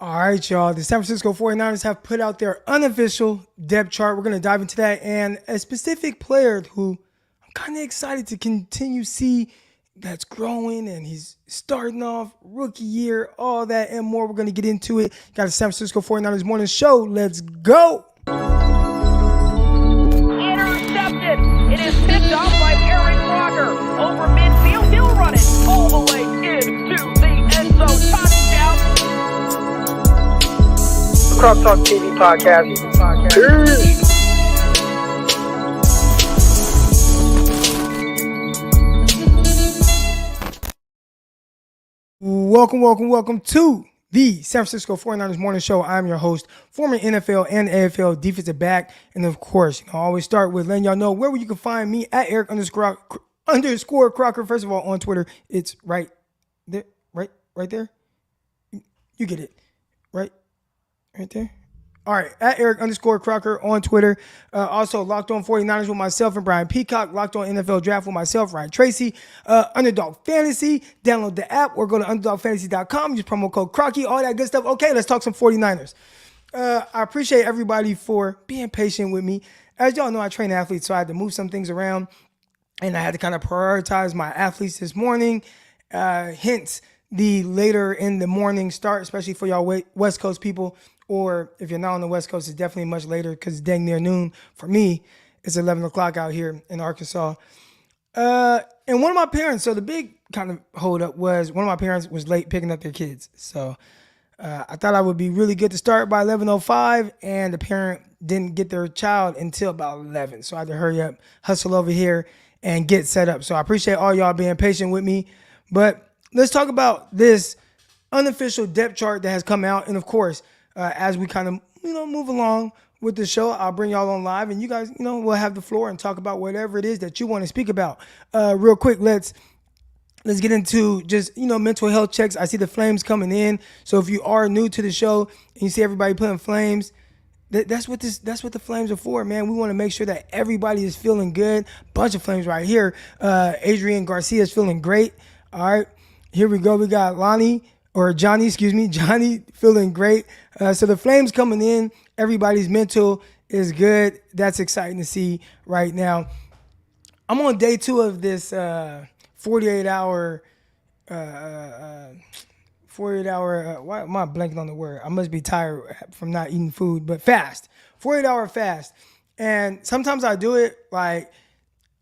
All right, y'all. The San Francisco 49ers have put out their unofficial depth chart. We're going to dive into that and a specific player who I'm kind of excited to continue see that's growing, and he's starting off rookie year, all that and more. We're going to get into it. Got the San Francisco 49ers morning show. Let's go. Intercepted. It is picked off by Aaron Crocker. Over midfield, he'll run it all the way into the end zone. Touchdown. Crosstalk TV podcast. Peace. Welcome to the San Francisco 49ers Morning Show. I'm your host, former NFL and AFL defensive back. And of course, I always start with letting y'all know where you can find me at Eric underscore Crocker. First of all, on Twitter, it's right there, right there. You get it, right there. All right, at Eric underscore Crocker on Twitter. Also, Locked On 49ers with myself and Brian Peacock. Locked On NFL Draft with myself, Ryan Tracy. Underdog Fantasy. Download the app or go to underdogfantasy.com. Use promo code Crocky, all that good stuff. Okay, let's talk some 49ers. I appreciate everybody for being patient with me. As y'all know, I train athletes, so I had to move some things around, and I had to kind of prioritize my athletes this morning. Hence, the later in the morning start, especially for y'all West Coast people. Or if you're not on the West Coast, it's definitely much later because it's dang near noon. For me, it's 11 o'clock out here in Arkansas. And one of my parents, so the big kind of hold up was one of my parents was late picking up their kids. So I thought I would be really good to start by 11:05, and the parent didn't get their child until about 11. So I had to hurry up, hustle over here, and get set up. So I appreciate all y'all being patient with me. But let's talk about this unofficial depth chart that has come out. And of course, as we kind of, move along with the show, I'll bring y'all on live, and you guys, we'll have the floor and talk about whatever it is that you want to speak about. Real quick, let's get into just, mental health checks. I see the flames coming in. So if you are new to the show and you see everybody putting flames, that's what the flames are for, man. We want to make sure that everybody is feeling good. Bunch of flames right here. Adrian Garcia is feeling great. All right, here we go. We got Johnny feeling great. So the flames coming in. Everybody's mental is good. That's exciting to see right now. I'm on day 2 of this 48-hour. Why am I blanking on the word? I must be tired from not eating food, but fast. 48-hour fast. And sometimes I do it like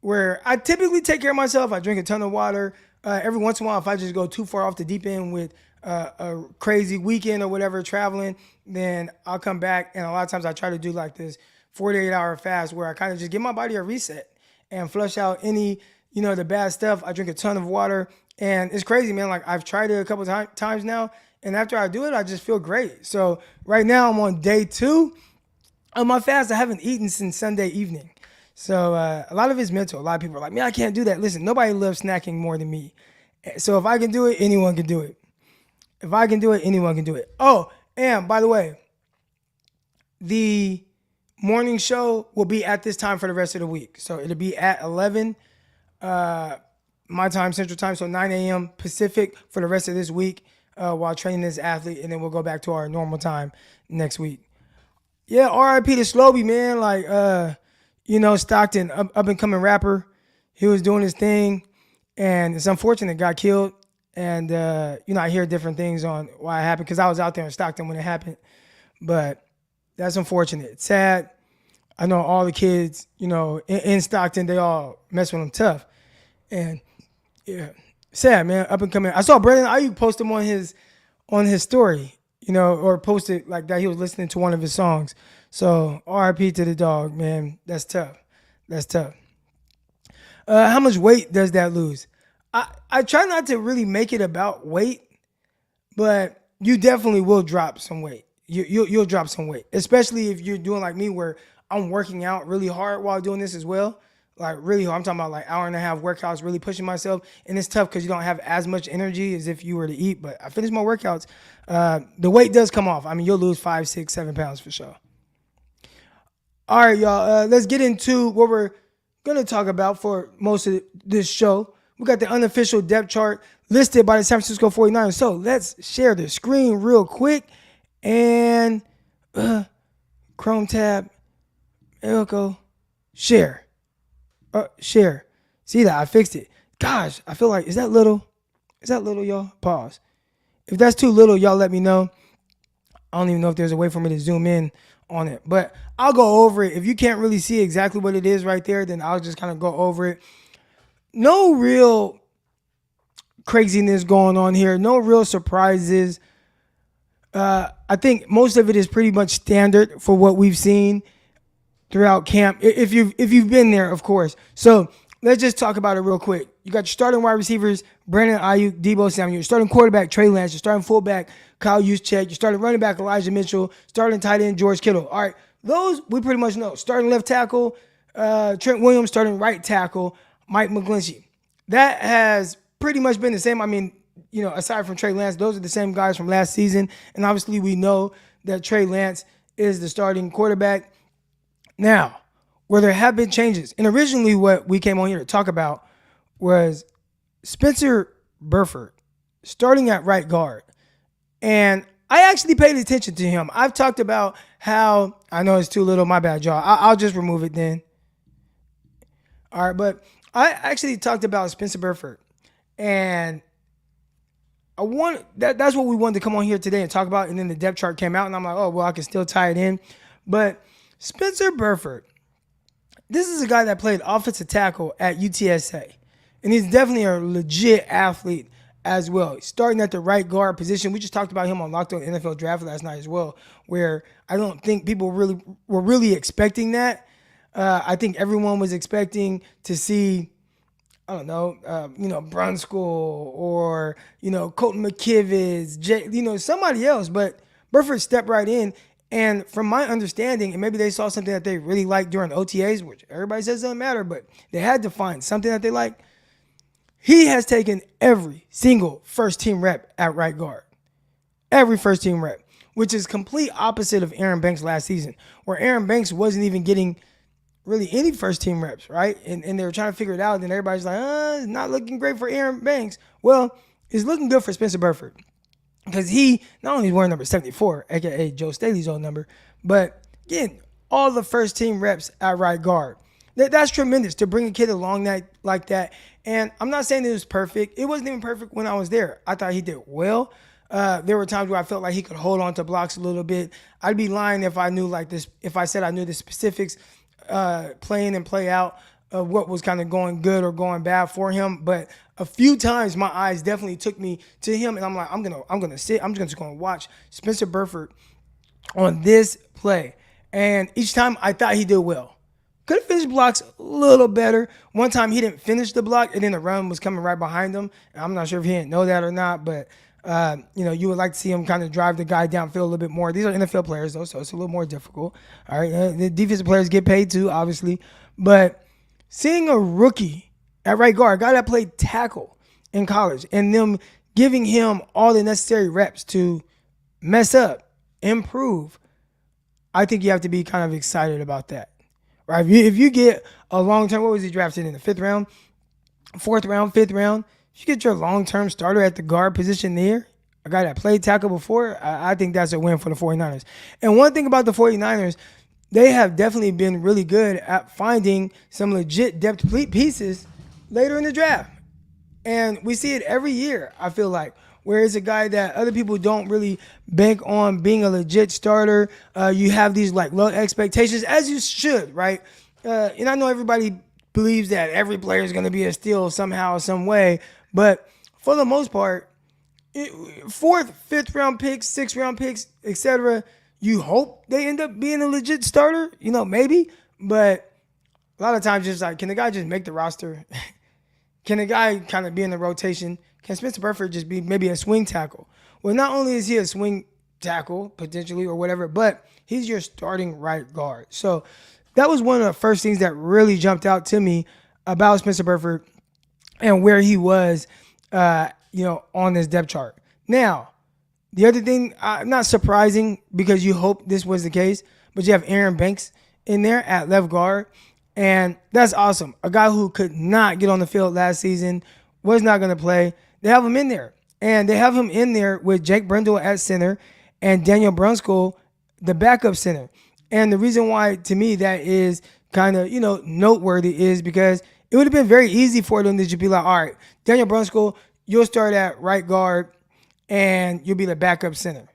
where I typically take care of myself. I drink a ton of water. Every once in a while, if I just go too far off the deep end with a crazy weekend or whatever traveling, then I'll come back. And a lot of times I try to do like this 48-hour fast where I kind of just give my body a reset and flush out any, the bad stuff. I drink a ton of water, and it's crazy, man. Like I've tried it a couple times now, and after I do it, I just feel great. So right now I'm on day 2 of my fast. I haven't eaten since Sunday evening. So a lot of it's mental. A lot of people are like, man, I can't do that. Listen, nobody loves snacking more than me. So if I can do it, anyone can do it. If I can do it, anyone can do it. Oh, and by the way, the morning show will be at this time for the rest of the week. So it'll be at 11 my time, Central Time, so 9 a.m. Pacific for the rest of this week while training this athlete, and then we'll go back to our normal time next week. Yeah, RIP to Slobey, man. Like, Stockton, up-and-coming rapper. He was doing his thing, and it's unfortunate got killed. And, I hear different things on why it happened because I was out there in Stockton when it happened. But that's unfortunate. It's sad. I know all the kids, in Stockton, they all mess with him tough. And, yeah, sad, man. Up and coming. I saw Brandon Ayuk post him on his story, or posted like that he was listening to one of his songs. So, RIP to the dog, man. That's tough. How much weight does that lose? I try not to really make it about weight, but you definitely will drop some weight. You'll drop some weight, especially if you're doing like me where I'm working out really hard while doing this as well. Like really hard. I'm talking about like hour and a half workouts, really pushing myself. And it's tough because you don't have as much energy as if you were to eat. But I finish my workouts. The weight does come off. I mean, you'll lose 5, 6, 7 pounds for sure. All right, y'all. Let's get into what we're going to talk about for most of this show. We got the unofficial depth chart listed by the San Francisco 49ers. So let's share the screen real quick And Chrome tab, Elko, share. Share. See that? I fixed it. Gosh, I feel like, is that little? Is that little, y'all? Pause. If that's too little, y'all let me know. I don't even know if there's a way for me to zoom in on it, but I'll go over it. If you can't really see exactly what it is right there, then I'll just kind of go over it. No real craziness going on here. No real surprises. I think most of it is pretty much standard for what we've seen throughout camp. If you've been there, of course. So let's just talk about it real quick. You got your starting wide receivers, Brandon Ayuk, Deebo Samuel. Your starting quarterback, Trey Lance. Your starting fullback, Kyle Juszczyk. Your starting running back, Elijah Mitchell. Starting tight end, George Kittle. All right, those we pretty much know. Starting left tackle, Trent Williams. Starting right tackle, Mike McGlinchey. That has pretty much been the same. I mean, aside from Trey Lance, those are the same guys from last season. And obviously we know that Trey Lance is the starting quarterback. Now, where there have been changes, and originally what we came on here to talk about was Spencer Burford starting at right guard. And I actually paid attention to him. I've talked about how, I know it's too little, my bad, y'all. I'll just remove it then. All right, but I actually talked about Spencer Burford. And that's what we wanted to come on here today and talk about. And then the depth chart came out, and I'm like, oh, well, I can still tie it in. But Spencer Burford, this is a guy that played offensive tackle at UTSA. And he's definitely a legit athlete as well. He's starting at the right guard position. We just talked about him on Locked On NFL Draft last night as well, where I don't think people were really expecting that. I think everyone was expecting to see, I don't know, Brunskill or, Colton McKivitz, somebody else. But Burford stepped right in. And from my understanding, and maybe they saw something that they really liked during OTAs, which everybody says doesn't matter, but they had to find something that they like. He has taken every single first-team rep at right guard. Every first-team rep, which is complete opposite of Aaron Banks last season, where Aaron Banks wasn't even getting really any first-team reps, right? And they were trying to figure it out, and then everybody's like, it's not looking great for Aaron Banks. Well, it's looking good for Spencer Burford. Because he not only is wearing number 74, a.k.a. Joe Staley's old number, but again, all the first-team reps at right guard. That's tremendous to bring a kid along like that. And I'm not saying it was perfect. It wasn't even perfect when I was there. I thought he did well. There were times where I felt like he could hold on to blocks a little bit. I'd be lying if I knew if I said I knew the specifics play in and play out of what was kind of going good or going bad for him. But a few times my eyes definitely took me to him, and I'm like, I'm gonna sit. I'm just gonna watch Spencer Burford on this play. And each time I thought he did well. Could have finished blocks a little better. One time he didn't finish the block, and then the run was coming right behind him. And I'm not sure if he didn't know that or not, but you would like to see him kind of drive the guy downfield a little bit more. These are NFL players, though, so it's a little more difficult. All right, the defensive players get paid too, obviously. But seeing a rookie at right guard, a guy that played tackle in college, and them giving him all the necessary reps to mess up, improve, I think you have to be kind of excited about that. Right? If you get a long-term, what was he drafted in the 5th round, 4th round, 5th round? If you get your long-term starter at the guard position there, a guy that played tackle before, I think that's a win for the 49ers. And one thing about the 49ers, they have definitely been really good at finding some legit depth pieces later in the draft. And we see it every year, I feel like, where it's a guy that other people don't really bank on being a legit starter. You have these low expectations, as you should, right? And I know everybody believes that every player is going to be a steal somehow, some way. But for the most part, 4th, 5th round picks, 6th round picks, etc., you hope they end up being a legit starter, maybe. But a lot of times, just can the guy just make the roster? Can the guy kind of be in the rotation? Can Spencer Burford just be maybe a swing tackle? Well, not only is he a swing tackle, potentially, or whatever, but he's your starting right guard. So that was one of the first things that really jumped out to me about Spencer Burford and where he was, on this depth chart. Now, the other thing, not surprising because you hope this was the case, but you have Aaron Banks in there at left guard, and that's awesome. A guy who could not get on the field last season, was not going to play. They have him in there, and they have him in there with Jake Brendel at center and Daniel Brunskill, the backup center. And the reason why, to me, that is kind of, noteworthy is because it would have been very easy for them to just be like, all right, Daniel Brunskill, you'll start at right guard and you'll be the backup center.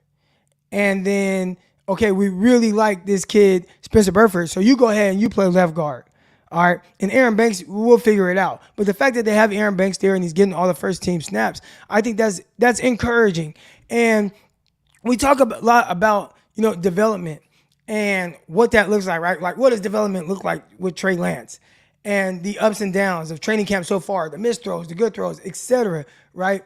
And then, okay, we really like this kid, Spencer Burford, so you go ahead and you play left guard. All right. And Aaron Banks, we'll figure it out. But the fact that they have Aaron Banks there and he's getting all the first team snaps, I think that's encouraging. And we talk a lot about, development and what that looks like, right? Like, what does development look like with Trey Lance and the ups and downs of training camp so far, the missed throws, the good throws, etc., right?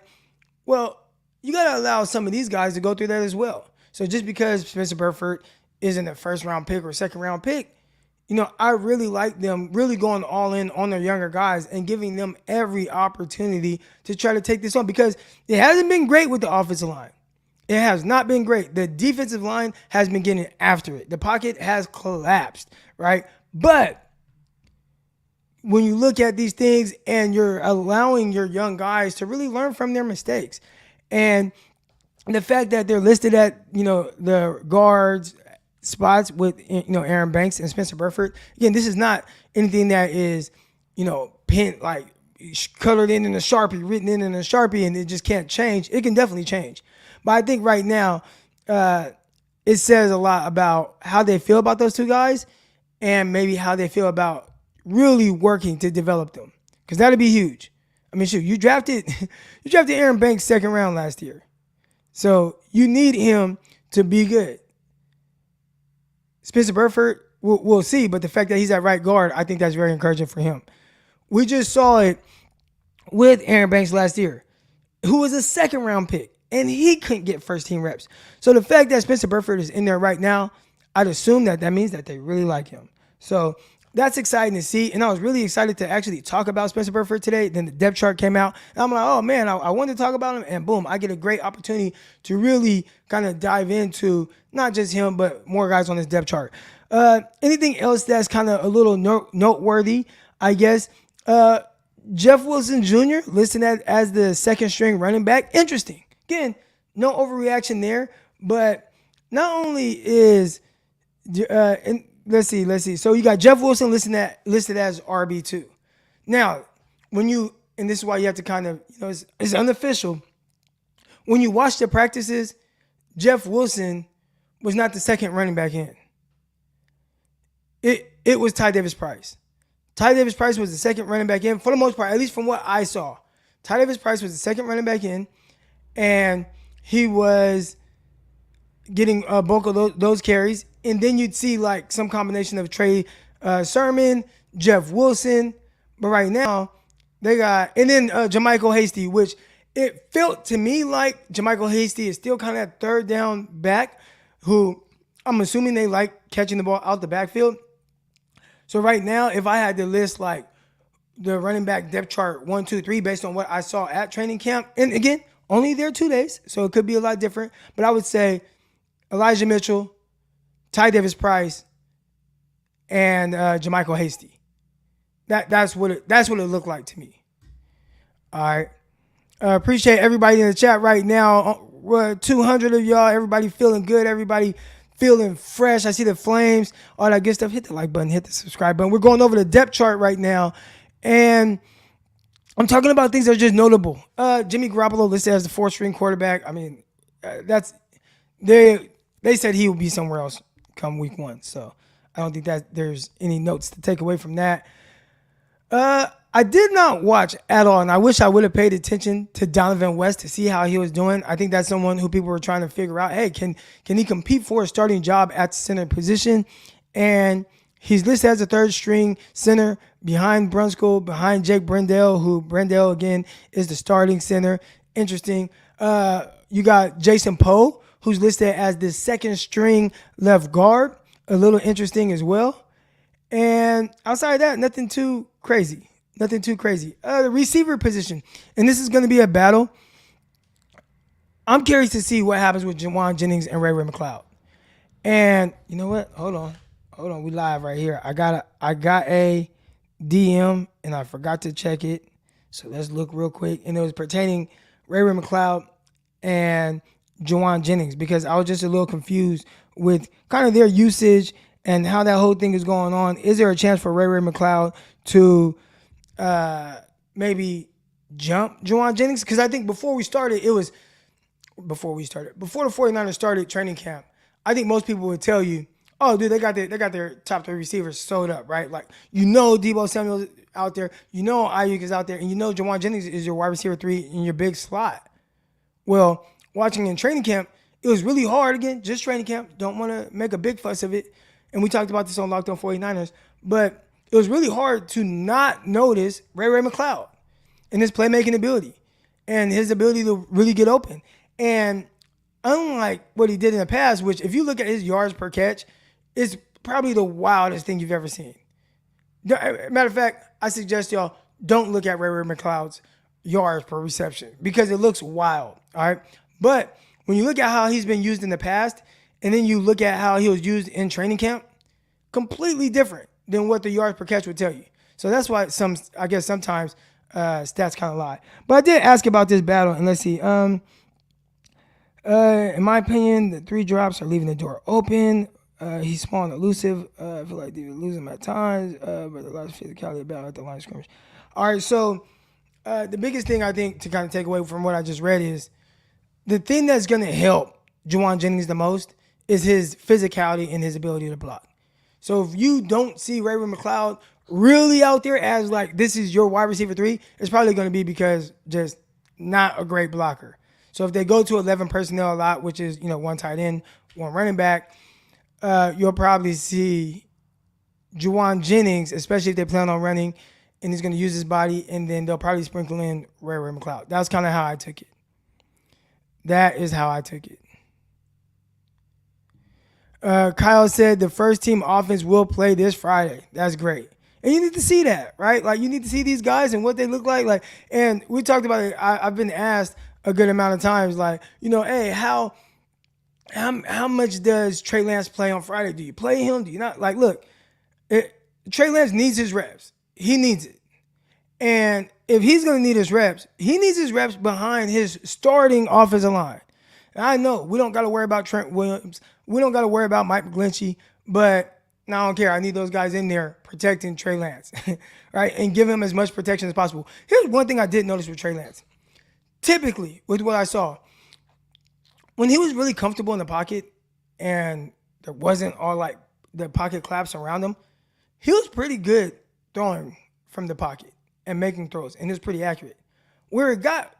Well, you got to allow some of these guys to go through that as well. So just because Spencer Burford isn't a first-round pick or a second-round pick, I really like them really going all in on their younger guys and giving them every opportunity to try to take this on, because it hasn't been great with the offensive line. It has not been great. The defensive line has been getting after it. The pocket has collapsed, right? But when you look at these things and you're allowing your young guys to really learn from their mistakes, and the fact that they're listed at, the guards spots with, Aaron Banks and Spencer Burford. Again, this is not anything that is, pinned, like colored in a Sharpie, written in a Sharpie, and it just can't change. It can definitely change. But I think right now, it says a lot about how they feel about those two guys and maybe how they feel about really working to develop them. Because that'd be huge. I mean, shoot, you drafted Aaron Banks second round last year. So you need him to be good. Spencer Burford, we'll see, but the fact that he's at right guard, I think that's very encouraging for him. We just saw it with Aaron Banks last year, who was a second-round pick, and he couldn't get first-team reps. So the fact that Spencer Burford is in there right now, I'd assume that means that they really like him. So that's exciting to see, and I was really excited to actually talk about Spencer Burford today. Then the depth chart came out, and I'm like, oh, man, I wanted to talk about him, and boom, I get a great opportunity to really kind of dive into not just him, but more guys on this depth chart. Anything else that's kind of a little noteworthy, I guess? Jeff Wilson Jr. listed as the second-string running back. Interesting. Again, no overreaction there, but not only is let's see. So you got Jeff Wilson listed as RB2. Now, and this is why you have to kind of, it's unofficial. When you watch the practices, Jeff Wilson was not the second running back in. It was Ty Davis-Price. Ty Davis-Price was the second running back in for the most part, at least from what I saw. Ty Davis-Price was the second running back in, and he was getting a bulk of those carries. And then you'd see like some combination of Trey Sermon, Jeff Wilson. But right now, they got, and then Jermichael Hasty, which it felt to me like Jermichael Hasty is still kind of that third down back who I'm assuming they like catching the ball out the backfield. So right now, if I had to list like the running back depth chart 1, 2, 3 based on what I saw at training camp, and again, only there 2 days, so it could be a lot different. But I would say Elijah Mitchell, Ty Davis-Price, and Jermichael Hasty. That's what it looked like to me. All right. Appreciate everybody in the chat right now. 200 of y'all. Everybody feeling good. Everybody feeling fresh. I see the flames, all that good stuff. Hit the like button. Hit the subscribe button. We're going over the depth chart right now, and I'm talking about things that are just notable. Jimmy Garoppolo listed as the 4th-string quarterback. I mean, they said he would be somewhere else come week 1. So I don't think that there's any notes to take away from that. I did not watch at all, and I wish I would have paid attention to Donovan West to see how he was doing. I think that's someone who people were trying to figure out, hey, can he compete for a starting job at the center position? And he's listed as a 3rd-string center behind Brunskill, behind Jake Brendel, who Brendel, again, is the starting center. Interesting. You got Jason Poe, who's listed as the 2nd-string left guard. A little interesting as well. And outside of that, nothing too crazy. The receiver position. And this is going to be a battle. I'm curious to see what happens with Juwan Jennings and Ray McCloud. And you know what? Hold on. We live right here. I got a DM and I forgot to check it. So let's look real quick. And it was pertaining Ray McCloud and Juwan Jennings because I was just a little confused with kind of their usage and how that whole thing is going on. Is there a chance for Ray McCloud to maybe jump Juwan Jennings? Because I think before the 49ers started training camp, I think most people would tell you, oh, dude, they got their top 3 receivers sewed up, right? Like, Deebo Samuel's out there, Ayuk is out there, and Juwan Jennings is your wide receiver 3 in your big slot. Well, watching in training camp, it was really hard. Again, just training camp. Don't want to make a big fuss of it. And we talked about this on Locked On 49ers, but it was really hard to not notice Ray McCloud and his playmaking ability and his ability to really get open. And unlike what he did in the past, which if you look at his yards per catch, it's probably the wildest thing you've ever seen. Matter of fact, I suggest y'all don't look at Ray McCloud's yards per reception because it looks wild, all right? But when you look at how he's been used in the past and then you look at how he was used in training camp, completely different than what the yards per catch would tell you. So that's why sometimes stats kind of lie. But I did ask about this battle, and let's see. In my opinion, the 3 drops are leaving the door open. He's small and elusive. I feel like they lose him at times, but the last physicality about at the line of scrimmage. All right, so the biggest thing I think to kind of take away from what I just read is the thing that's going to help Juwan Jennings the most is his physicality and his ability to block. So if you don't see Ray McCloud really out there as like this is your wide receiver 3, it's probably going to be because just not a great blocker. So if they go to 11 personnel a lot, which is 1 tight end, 1 running back, you'll probably see Juwan Jennings, especially if they plan on running, and he's going to use his body, and then they'll probably sprinkle in Ray McCloud. That's kind of how I took it. That is how I took it. Kyle said the first team offense will play this Friday. That's great. And you need to see that, right? Like, you need to see these guys and what they look like. And we talked about it. I've been asked a good amount of times, hey, how much does Trey Lance play on Friday? Do you play him? Do you not? Look, Trey Lance needs his reps. He needs it. And if he's going to need his reps, he needs his reps behind his starting offensive line. And I know we don't got to worry about Trent Williams. We don't got to worry about Mike McGlinchey, but I don't care. I need those guys in there protecting Trey Lance, right? And give him as much protection as possible. Here's one thing I did notice with Trey Lance. Typically, with what I saw, when he was really comfortable in the pocket and there wasn't all the pocket claps around him, he was pretty good throwing from the pocket and making throws, and it was pretty accurate. Where it got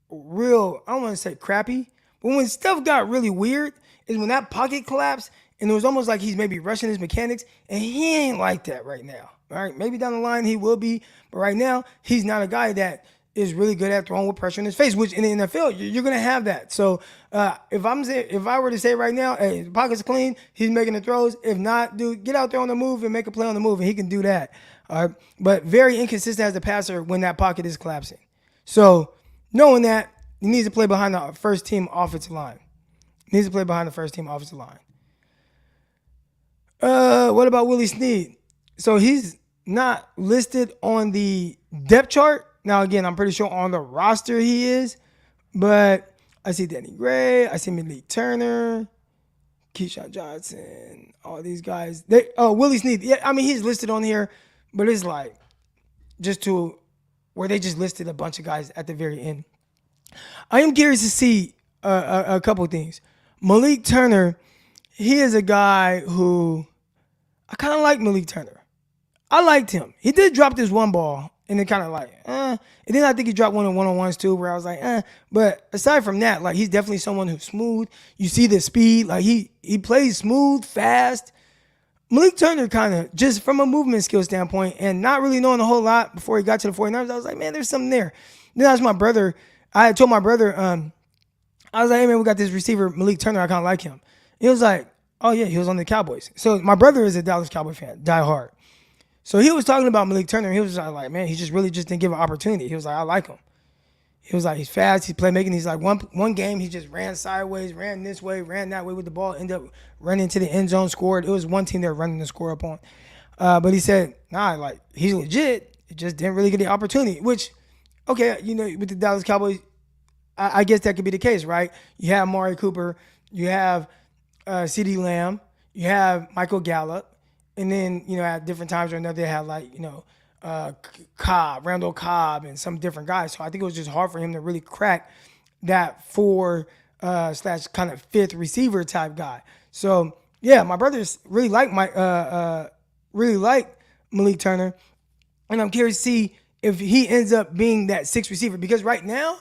real, I don't want to say crappy, but when stuff got really weird is when that pocket collapsed and it was almost like he's maybe rushing his mechanics, and he ain't like that right now. All right, maybe down the line he will be, but right now he's not a guy that is really good at throwing with pressure in his face, which in the NFL, you're going to have that. So if I were to say right now, hey, the pocket's clean, he's making the throws. If not, dude, get out there on the move and make a play on the move, and he can do that. But very inconsistent as a passer when that pocket is collapsing. So knowing that, he needs to play behind the first team offensive line. What about Willie Snead? So he's not listed on the depth chart. Now, again, I'm pretty sure on the roster he is, but I see Danny Gray, I see Malik Turner, Keyshawn Johnson, all these guys. Willie Snead. Yeah, I mean, he's listed on here, but it's just to where they just listed a bunch of guys at the very end. I am curious to see a couple of things. Malik Turner, he is a guy who I kind of like. Malik Turner. I liked him. He did drop this one ball, and it kind of And then I think he dropped one in one-on-ones too, where I was But aside from that, he's definitely someone who's smooth. You see the speed. He plays smooth, fast. Malik Turner kind of, just from a movement skill standpoint and not really knowing a whole lot before he got to the 49ers, I was man, there's something there. Then I asked my brother, I told my brother, I was hey, man, we got this receiver, Malik Turner. I kind of like him. He was oh, yeah, he was on the Cowboys. So my brother is a Dallas Cowboy fan, die hard. So he was talking about Malik Turner. He was man, he just really didn't give an opportunity. He was I like him. He was he's fast, he's playmaking. He's one game, he just ran sideways, ran this way, ran that way with the ball, ended up running to the end zone, scored. It was one team they were running the score up on. But he said, he's legit. He just didn't really get the opportunity, which, okay, with the Dallas Cowboys, I guess that could be the case, right? You have Amari Cooper, you have CeeDee Lamb, you have Michael Gallup, and then, at different times or another, they had Randall Cobb, and some different guys. So I think it was just hard for him to really crack that 4 slash kind of 5th receiver type guy. So yeah, my brothers really like Malik Turner, and I'm curious to see if he ends up being that 6th receiver, because right now,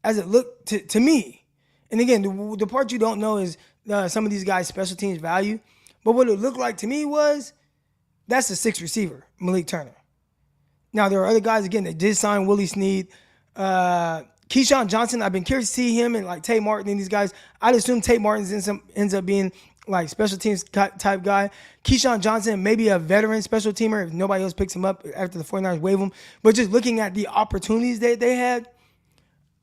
as it looked to me, and again, the part you don't know is some of these guys' special teams value, but what it looked like to me was that's the 6th receiver, Malik Turner. Now, there are other guys, again, that did sign Willie Snead. Keyshawn Johnson, I've been curious to see him and like Tate Martin and these guys. I'd assume Tate Martin ends up being like special teams type guy. Keyshawn Johnson, maybe a veteran special teamer if nobody else picks him up after the 49ers waive him. But just looking at the opportunities that they had,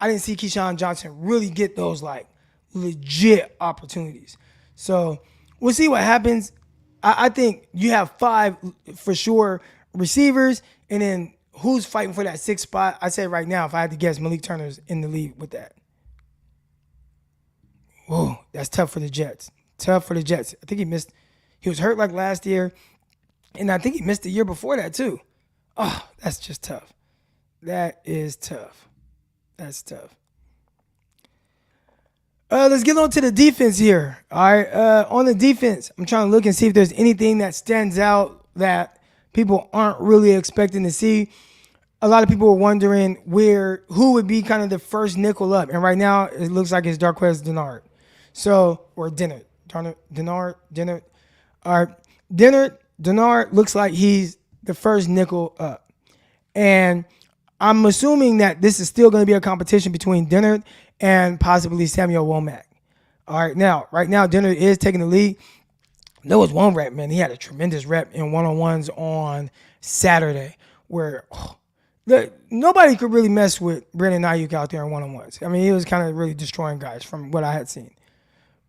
I didn't see Keyshawn Johnson really get those like legit opportunities. So we'll see what happens. I think you have 5 for sure receivers, and then who's fighting for that 6th spot? I say right now, if I had to guess, Malik Turner's in the lead with that. Whoa, that's tough for the Jets. Tough for the Jets. I think he was hurt like last year, and I think he missed the year before that too. Oh, that's just tough. That is tough. That's tough. Let's get on to the defense here. All right. On the defense, I'm trying to look and see if there's anything that stands out that people aren't really expecting to see. A lot of people were wondering who would be kind of the first nickel up. And right now, it looks like it's Darqueze Dennard. Or Dennard. Dennard. All right. Dennard looks like he's the first nickel up. And I'm assuming that this is still going to be a competition between Dennard and possibly Samuel Womack. All right. Right now, Dennard is taking the lead. There was one rep, man. He had a tremendous rep in one-on-ones on Saturday where nobody could really mess with Brandon Ayuk out there in one-on-ones. I mean, he was kind of really destroying guys from what I had seen.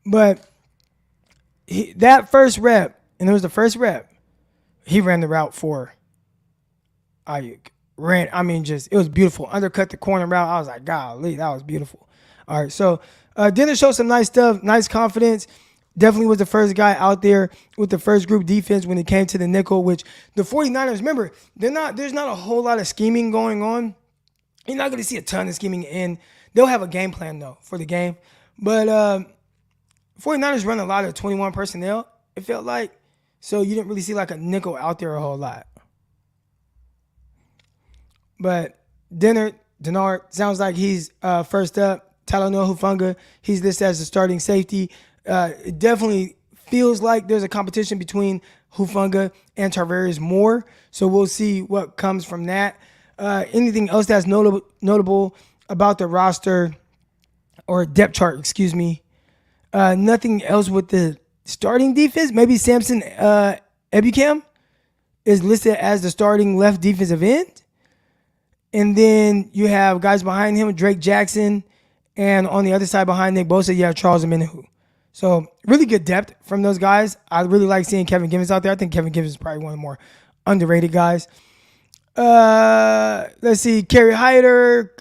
But that first rep, and it was the first rep, he ran the route for Ayuk. It was beautiful. Undercut the corner route. I was like, golly, that was beautiful. All right, so Dennard showed some nice stuff, nice confidence. Definitely was the first guy out there with the first group defense when it came to the nickel, which the 49ers, remember, there's not a whole lot of scheming going on. You're not going to see a ton of scheming in. They'll have a game plan, though, for the game. But 49ers run a lot of 21 personnel, it felt like. So you didn't really see like a nickel out there a whole lot. But Dennard sounds like he's first up. Talanoa Hufanga, he's listed as the starting safety. It definitely feels like there's a competition between Hufanga and Tarvarius Moore. So we'll see what comes from that. Anything else that's notable about the roster or depth chart, excuse me. Nothing else with the starting defense. Maybe Samson Ebukam is listed as the starting left defensive end. And then you have guys behind him, Drake Jackson. And on the other side behind Nick Bosa, you have Charles Omenihu. So really good depth from those guys. I really like seeing Kevin Givens out there. I think Kevin Givens is probably one of the more underrated guys. Let's see, Kerry Hyder,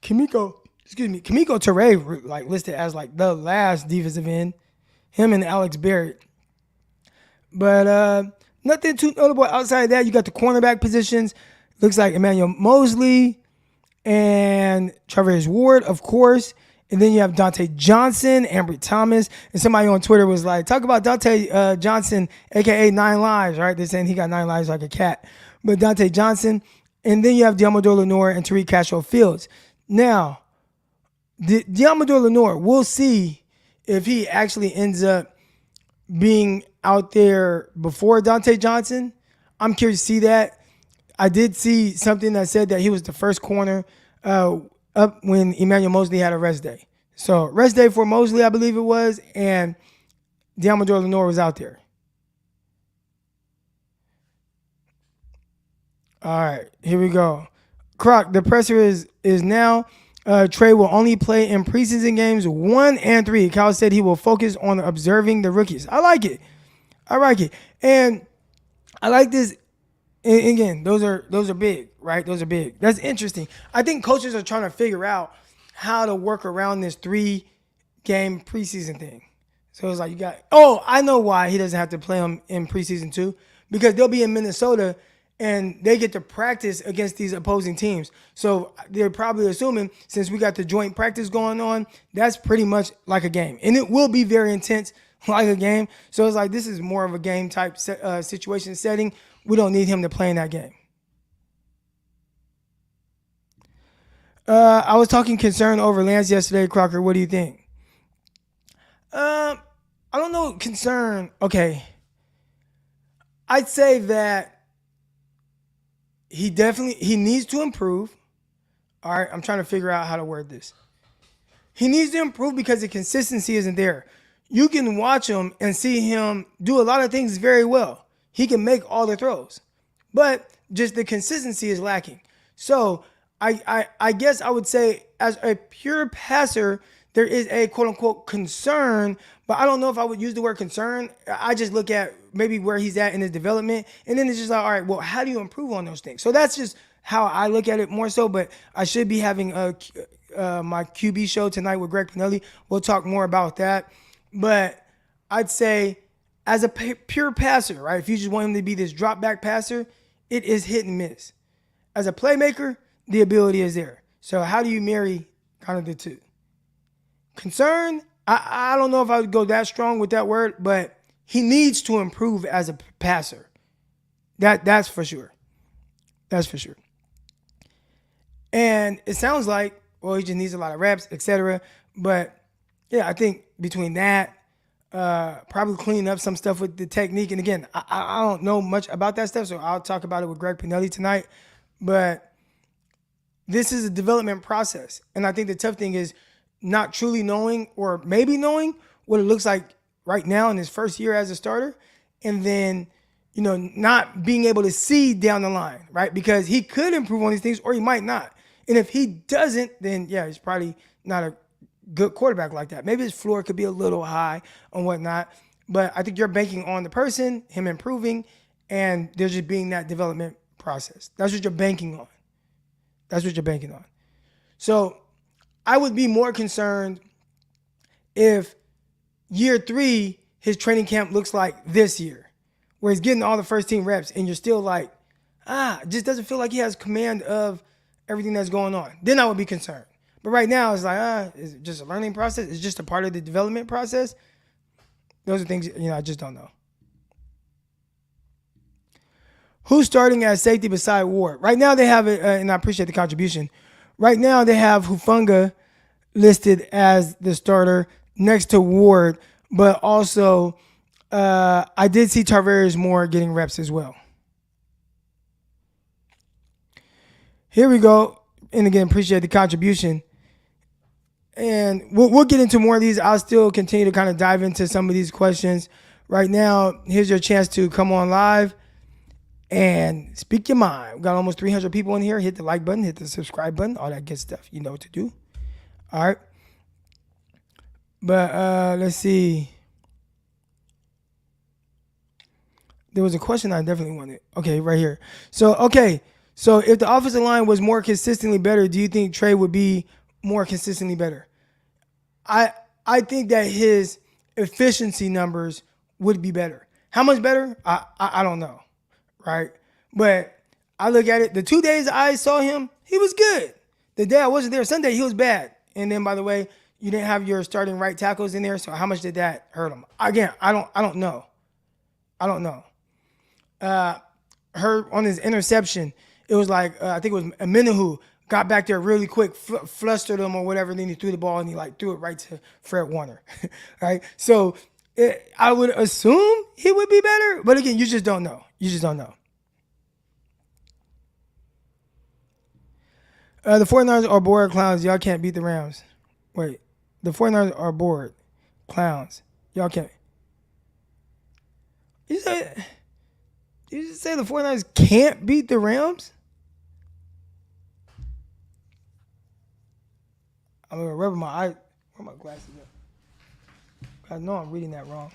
Kimiko Toure, like listed as like the last defensive end. Him and Alex Barrett. But nothing too notable outside of that. You got the cornerback positions. Looks like Emmanuel Mosley and Travis Ward, of course. And then you have Dante Johnson, Ambry Thomas. And somebody on Twitter was like, talk about Dante Johnson, a.k.a. 9 Lives, right? They're saying he got 9 lives like a cat. But Dante Johnson. And then you have Diamador Lenore and Tariq Castro Fields. Now, Diamador Lenore, we'll see if he actually ends up being out there before Dante Johnson. I'm curious to see that. I did see something that said that he was the first corner up when Emmanuel Mosley had a rest day. So rest day for Mosley, I believe it was, and Diamador Lenore was out there. All right, here we go. Croc, the presser is now. Trey will only play in preseason games 1 and 3. Kyle said he will focus on observing the rookies. I like it. And I like this. And again, those are big, right? Those are big. That's interesting. I think coaches are trying to figure out how to work around this 3-game preseason thing. So it's like I know why he doesn't have to play them in preseason too, because they'll be in Minnesota and they get to practice against these opposing teams. So they're probably assuming, since we got the joint practice going on, that's pretty much like a game. And it will be very intense like a game. So it's like this is more of a game type situation setting. We don't need him to play in that game. I was talking concern over Lance yesterday, Crocker. What do you think? I don't know. Concern. Okay. I'd say that he needs to improve. All right. I'm trying to figure out how to word this. He needs to improve because the consistency isn't there. You can watch him and see him do a lot of things very well. He can make all the throws, but just the consistency is lacking. So I guess I would say, as a pure passer, there is a quote unquote concern, but I don't know if I would use the word concern. I just look at maybe where he's at in his development, and then it's just like, all right, well, how do you improve on those things? So that's just how I look at it more so, but I should be having my QB show tonight with Greg Pinelli. We'll talk more about that. But I'd say, as a pure passer, right, if you just want him to be this drop back passer, it is hit and miss. As a playmaker, the ability is there. So how do you marry kind of the two? Concern, I don't know if I would go that strong with that word, but he needs to improve as a passer. That's for sure. That's for sure. And it sounds like, well, he just needs a lot of reps, etc. But yeah, I think between that, probably cleaning up some stuff with the technique. And again, I don't know much about that stuff, so I'll talk about it with Greg Pinelli tonight. But this is a development process. And I think the tough thing is not truly knowing, or maybe knowing, what it looks like right now in his first year as a starter. And then, not being able to see down the line, right? Because he could improve on these things, or he might not. And if he doesn't, then yeah, he's probably not a good quarterback like that. Maybe his floor could be a little high and whatnot. But I think you're banking on the person, him improving, and there just being that development process. That's what you're banking on. That's what you're banking on. So I would be more concerned if year 3, his training camp looks like this year, where he's getting all the first team reps and you're still like, it just doesn't feel like he has command of everything that's going on. Then I would be concerned. But right now it's like, is it just a learning process? It's just a part of the development process. Those are things, I just don't know. Who's starting at safety beside Ward? Right now they have it, and I appreciate the contribution. Right now they have Hufanga listed as the starter next to Ward, but also I did see Tarvarius Moore getting reps as well. Here we go. And again, appreciate the contribution. And we'll get into more of these. I'll still continue to kind of dive into some of these questions. Right now, here's your chance to come on live and speak your mind. We've got almost 300 people in here. Hit the like button, hit the subscribe button, all that good stuff. You know what to do. All right. But let's see. There was a question I definitely wanted. Okay, right here. So if the offensive line was more consistently better, do you think Trey would be more consistently better? I think that his efficiency numbers would be better. How much better? I don't know, right? But I look at it. The 2 days I saw him, he was good. The day I wasn't there, Sunday, he was bad. And then, by the way, you didn't have your starting right tackles in there, so how much did that hurt him? Again, I don't know. I don't know. Heard on his interception, it was like, I think it was Amenahu got back there really quick, flustered him or whatever, and then he threw the ball and he threw it right to Fred Warner. Right? So I would assume he would be better, but again, you just don't know. You just don't know. The 49ers are bored clowns. Y'all can't beat the Rams. Wait. The 49ers are bored clowns. Y'all can't. You just say the 49ers can't beat the Rams? I'm going to rub my eye. Where are my glasses at? I know I'm reading that wrong.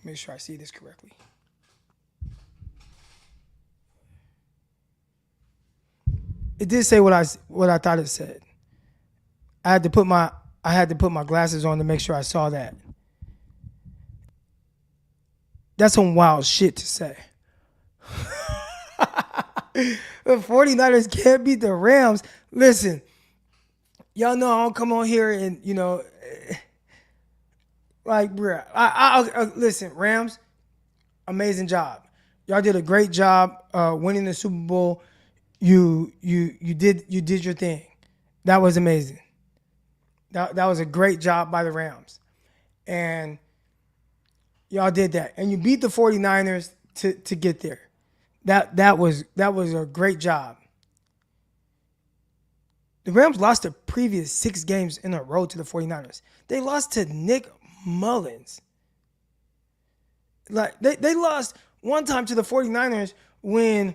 Make sure I see this correctly. It did say what I thought it said. I had to put my glasses on to make sure I saw that. That's some wild shit to say. The 49ers can't beat the Rams. Listen, y'all know I don't come on here and, like, bruh. I listen, Rams, amazing job. Y'all did a great job winning the Super Bowl. You did your thing. That was amazing. That was a great job by the Rams. And y'all did that. And you beat the 49ers to get there. That was a great job. The Rams lost the previous 6 games in a row to the 49ers. They lost to Nick Mullins. Like they lost one time to the 49ers when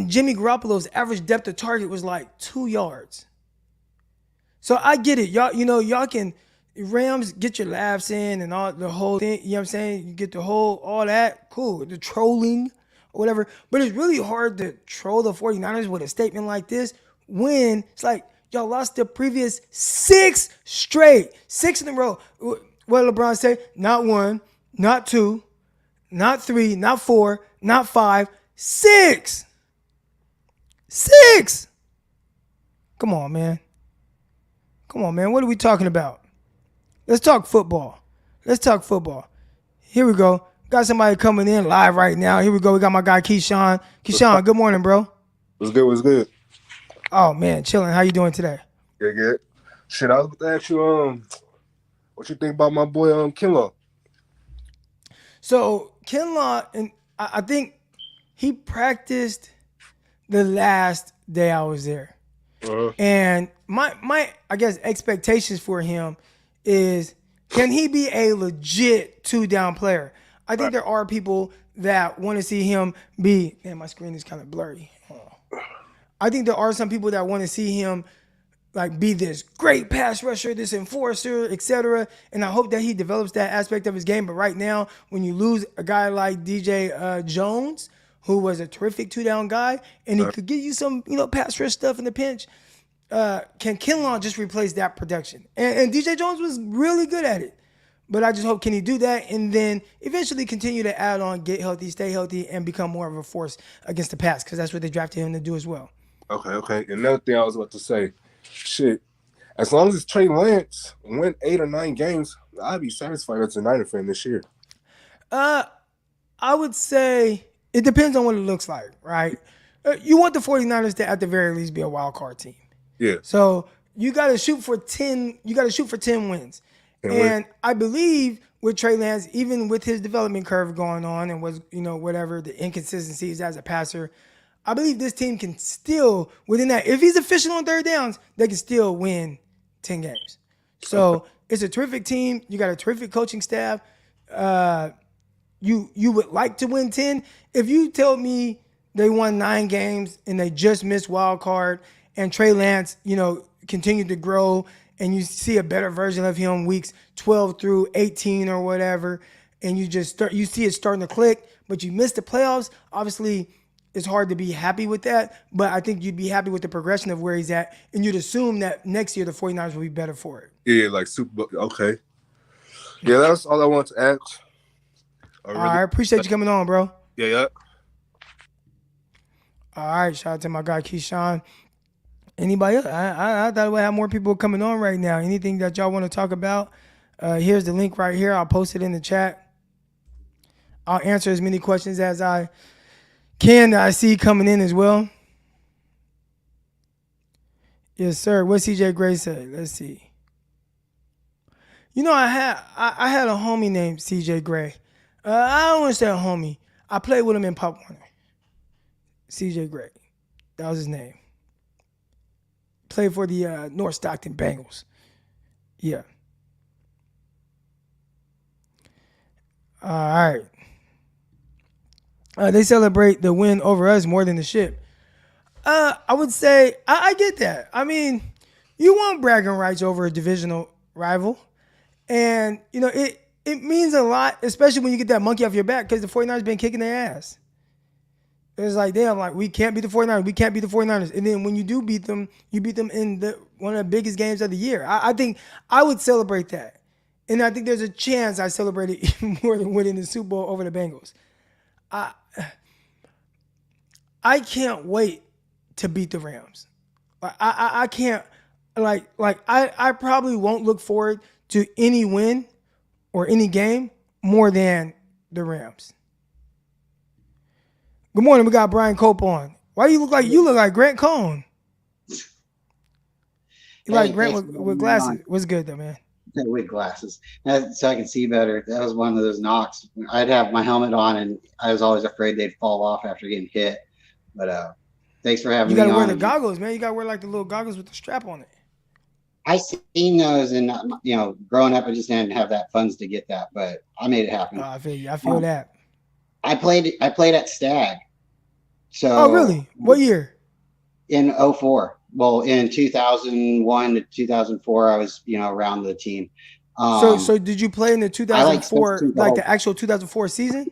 Jimmy Garoppolo's average depth of target was like 2 yards. So I get it. Y'all can Rams get your laughs in and all the whole thing, you know what I'm saying? You get all that, cool, the trolling or whatever. But it's really hard to troll the 49ers with a statement like this when it's like y'all lost the previous 6 straight, 6 in a row. What did LeBron say? Not 1, not 2, not 3, not 4, not 5, 6. 6. Come on, man. What are we talking about? Let's talk football. Here we go. Got somebody coming in live right now. Here we go. We got my guy Keyshawn. Keyshawn, good morning, bro. What's good? Oh, man, chilling. How you doing today? Good. Shit, I was about to ask you, what you think about my boy, Kinlaw? So, Kinlaw, and I think he practiced the last day I was there. Uh-huh. And my I guess expectations for him is, can he be a legit 2-down player? I think there are people that want to see him be, man, my screen is kind of blurry. I think there are some people that want to see him like be this great pass rusher, this enforcer, etc. And I hope that he develops that aspect of his game. But right now, when you lose a guy like DJ Jones, who was a terrific 2-down guy, and he could give you some, pass rush stuff in the pinch, can Kinlaw just replace that production? And DJ Jones was really good at it. But I just hope, can he do that and then eventually continue to add on, get healthy, stay healthy, and become more of a force against the pass, because that's what they drafted him to do as well. Okay. Another thing I was about to say, shit, as long as Trey Lance win 8 or 9 games, I'd be satisfied as a Niner fan this year. I would say it depends on what it looks like, right? You want the 49ers to at the very least be a wild card team. Yeah. So you got to shoot for 10. You got to shoot for 10 wins. And I believe with Trey Lance, even with his development curve going on and was, whatever the inconsistencies as a passer, I believe this team can still, within that, if he's efficient on third downs, they can still win 10 games. So it's a terrific team. You got a terrific coaching staff. You would like to win 10. If you tell me they won 9 games and they just missed wild card and Trey Lance, continued to grow and you see a better version of him weeks 12 through 18 or whatever, and you see it starting to click, but you missed the playoffs, obviously it's hard to be happy with that, but I think you'd be happy with the progression of where he's at, and you'd assume that next year the 49ers will be better for it. Yeah, like Super Bowl. Okay. Yeah, that's all I wanted to ask. All right, appreciate you coming on, bro. Yeah. All right, shout out to my guy Keyshawn. Anybody else? I thought we'd have more people coming on right now. Anything that y'all want to talk about? Here's the link right here. I'll post it in the chat. I'll answer as many questions as I can that I see coming in as well. Yes, sir. What CJ Gray said? Let's see. I had a homie named CJ Gray. I don't want to say a homie. I played with him in Pop Warner. CJ Gray. That was his name. Played for the North Stockton Bengals. Yeah. All right. They celebrate the win over us more than the ship. I would say I get that. I mean, you want bragging rights over a divisional rival. And, it means a lot, especially when you get that monkey off your back, because the 49ers been kicking their ass. It's like, damn, like we can't beat the 49ers. We can't beat the 49ers. And then when you do beat them, you beat them in one of the biggest games of the year. I think I would celebrate that. And I think there's a chance I celebrate it even more than winning the Super Bowl over the Bengals. I can't wait to beat the Rams. I can't I probably won't look forward to any win or any game more than the Rams. Good morning. We got Brian Cope on. Why do you look like Grant Cohn? You like Grant with glasses? What's good though, man? With glasses, so I can see better. That was one of those knocks. I'd have my helmet on, and I was always afraid they'd fall off after getting hit. But thanks for having me on. You gotta wear the goggles, man. You gotta wear like the little goggles with the strap on it. I seen those, and growing up, I just didn't have that funds to get that, but I made it happen. I feel you. I feel that. I played at Stag. So. Oh, really? What year? In 04. Well, in 2001 to 2004, I was, around the team. So did you play in the 2004, like the actual 2004 season?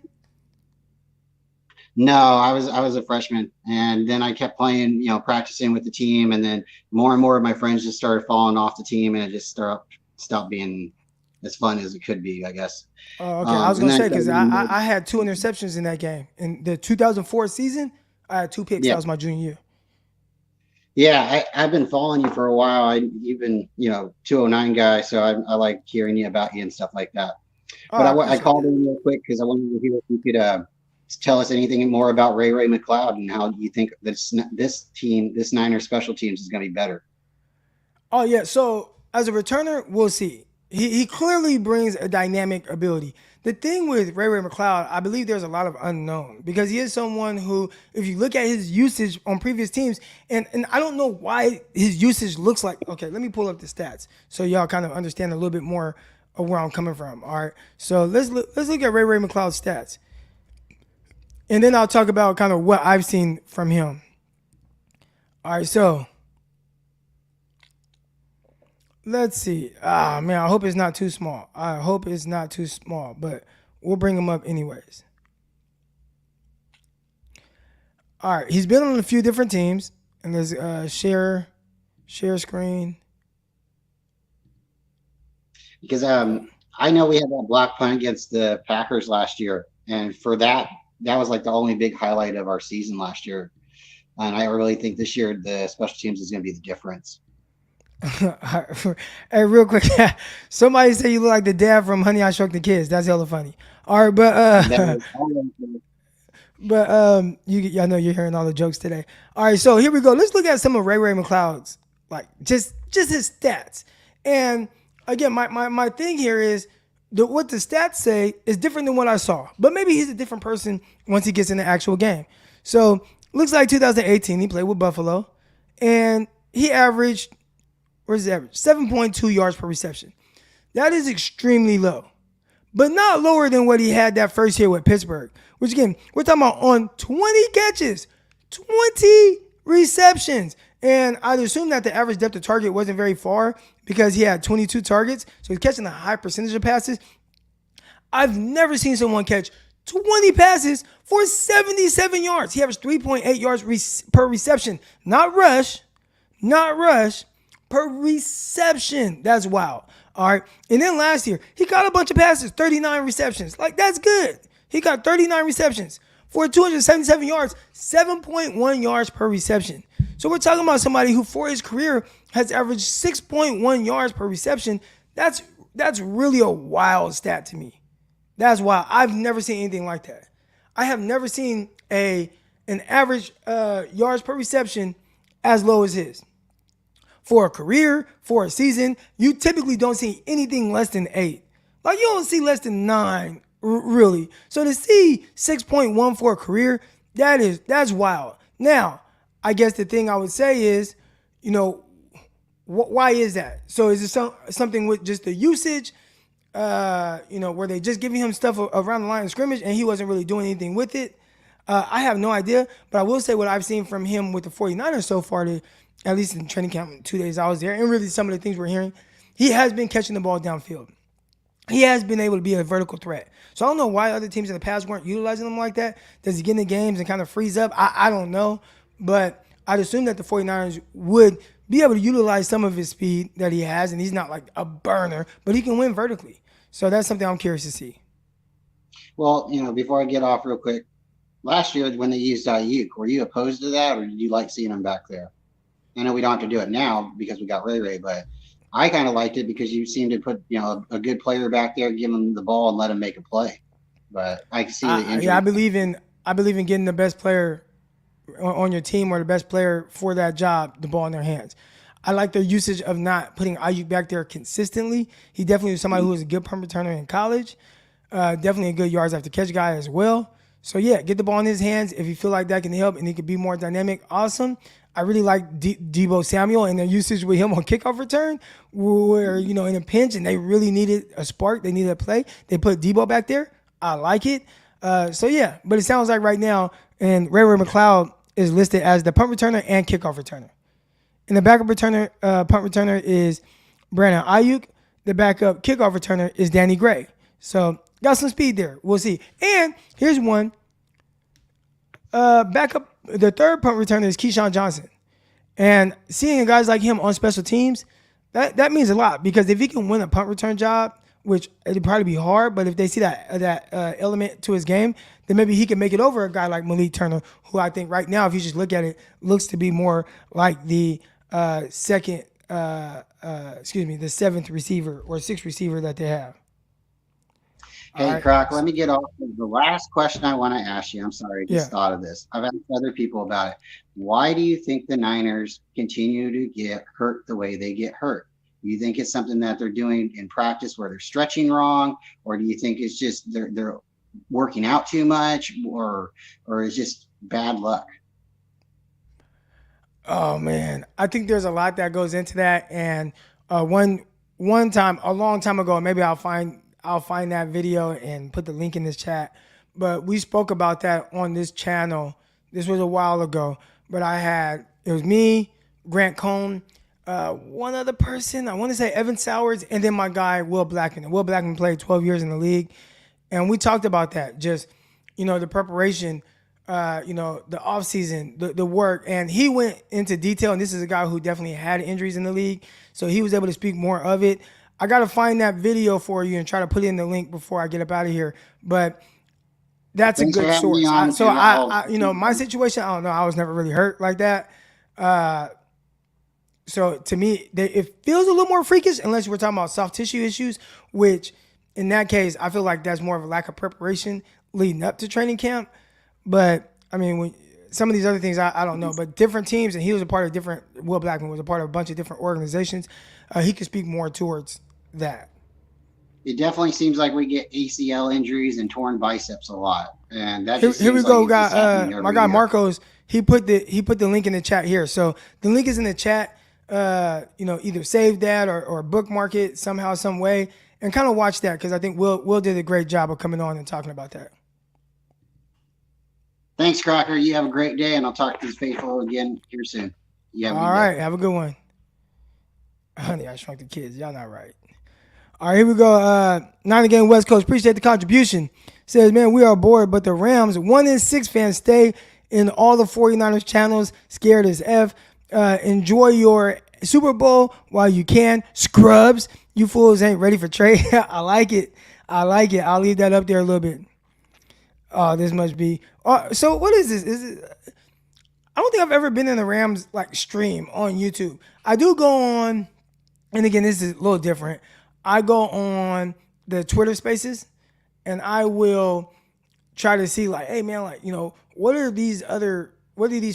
No, I was a freshman, and then I kept playing, practicing with the team, and then more and more of my friends just started falling off the team, and it just stopped being as fun as it could be, I guess. Oh, okay. I was gonna say because I had 2 interceptions in that game in the 2004 season. I had 2 picks. Yeah. That was my junior year. Yeah, I've been following you for a while. You've been, 209 guy, so I like hearing about you and stuff like that. But I called in real quick because I wanted to hear if you could tell us anything more about Ray McCloud and how you think this Niners special teams is going to be better. Oh, yeah. So as a returner, we'll see. He clearly brings a dynamic ability. The thing with Ray McCloud, I believe there's a lot of unknown because he is someone who, if you look at his usage on previous teams, and I don't know why his usage looks like, okay, let me pull up the stats so y'all kind of understand a little bit more of where I'm coming from. All right. So let's look at Ray McCloud's stats. And then I'll talk about kind of what I've seen from him. All right, so let's see. Man, I hope it's not too small. But we'll bring him up anyways. All right, he's been on a few different teams, and there's share screen. Because I know we had that block punt against the Packers last year, and for that was like the only big highlight of our season last year. And I really think this year the special teams is going to be the difference. Hey, real quick, somebody say you look like the dad from Honey, I Shrunk the Kids. That's hella funny. All right, but I know you're hearing all the jokes today. All right, so here we go. Let's look at some of Ray McCloud's, like just his stats. And again, my thing here is what the stats say is different than what I saw. But maybe he's a different person once he gets in the actual game. So looks like 2018, he played with Buffalo, and he averaged, where's his average? 7.2 yards per reception. That is extremely low, but not lower than what he had that first year with Pittsburgh, which again, we're talking about on 20 catches, 20 receptions. And I'd assume that the average depth of target wasn't very far because he had 22 targets. So he's catching a high percentage of passes. I've never seen someone catch 20 passes for 77 yards. He averaged 3.8 yards per reception. Not rush, per reception. That's wild. All right. And then last year, he got a bunch of passes, 39 receptions. Like, that's good. He got 39 receptions for 277 yards, 7.1 yards per reception. So we're talking about somebody who for his career has averaged 6.1 yards per reception. That's really a wild stat to me. That's wild. I've never seen anything like that. I have never seen an average yards per reception as low as his. For a career, for a season, you typically don't see anything less than 8. Like, you don't see less than 9, really. So to see 6.1 for a career, that's wild. Now, I guess the thing I would say is, why is that? So is it something with just the usage, where they just giving him stuff around the line of scrimmage and he wasn't really doing anything with it? I have no idea, but I will say what I've seen from him with the 49ers so far, at least in training camp, 2 days I was there, and really some of the things we're hearing, he has been catching the ball downfield. he has been able to be a vertical threat. So I don't know why other teams in the past weren't utilizing him like that. Does he get in the games and kind of freeze up? I don't know. But I'd assume that the 49ers would be able to utilize some of his speed that he has, and he's not like a burner, but he can win vertically. So that's something I'm curious to see. Well, before I get off real quick, last year when they used Ayuk, were you opposed to that, or did you like seeing him back there? I know we don't have to do it now because we got Ray, but I kind of liked it because you seemed to put a good player back there, give him the ball and let him make a play. But I can see the injury. Yeah, I believe in getting the best player on your team or the best player for that job the ball in their hands. I like their usage of not putting Ayuk back there consistently. He definitely was somebody who was a good punt returner in college. Definitely a good yards after catch guy as well. So yeah, get the ball in his hands. If you feel like that can help and he could be more dynamic, awesome. I really like Deebo Samuel and their usage with him on kickoff return, where in a pinch and they really needed a spark, they needed a play. They put Deebo back there. I like it. So yeah, but it sounds like right now, and Ray McCloud is listed as the punt returner and kickoff returner. And the backup returner, punt returner is Brandon Ayuk. The backup kickoff returner is Danny Gray. So got some speed there. We'll see. And here's one. Backup, the third punt returner is Keyshawn Johnson. And seeing guys like him on special teams, that means a lot, because if he can win a punt return job, which it'd probably be hard, but if they see that element to his game, then maybe he can make it over a guy like Malik Turner, who I think right now, if you just look at it, looks to be more like the the seventh receiver or sixth receiver that they have. Hey, right. Croc, let me get off. The last question I want to ask you, I'm sorry, I just thought of this. I've asked other people about it. Why do you think the Niners continue to get hurt the way they get hurt? Do you think it's something that they're doing in practice where they're stretching wrong? Or do you think it's just they're working out too much? Or it's just bad luck? Oh, man. I think there's a lot that goes into that. And one time, a long time ago, maybe I'll find that video and put the link in this chat. But we spoke about that on this channel. This was a while ago. But it was me, Grant Cohn, one other person, I want to say Evan Sowers, and then my guy, Will Blackman. Will Blackman played 12 years in the league. And we talked about that, just, the preparation, the offseason, the work. And he went into detail, and this is a guy who definitely had injuries in the league. So he was able to speak more of it. I got to find that video for you and try to put in the link before I get up out of here. But that's a good source. My situation, I don't know. I was never really hurt like that. So to me, it feels a little more freakish unless we're talking about soft tissue issues, which in that case, I feel like that's more of a lack of preparation leading up to training camp. But I mean, some of these other things, I don't know. But different teams, and he was a part of Will Blackman was a part of a bunch of different organizations. He could speak more towards that. It definitely seems like we get ACL injuries and torn biceps a lot, and that here we go. My guy Marcos, he put the link in the chat here. So the link is in the chat. Either save that or bookmark it somehow, some way, and kind of watch that, because I think Will did a great job of coming on and talking about that. Thanks, Crocker. You have a great day, and I'll talk to you faithful again here soon. All right, have a good one. Honey, I Shrunk the Kids. Y'all not right. All right, here we go. Niner Game West Coast. Appreciate the contribution. Says, man, we are bored, but the Rams 1-6 fans stay in all the 49ers channels, scared as F. Enjoy your Super Bowl while you can. Scrubs. You fools ain't ready for Trey. I like it. I'll leave that up there a little bit. Oh, this must be. So what is this? Is it? I don't think I've ever been in the Rams stream on YouTube. I do go on, and again, this is a little different. I go on the Twitter Spaces, and I will try to see hey man, what are these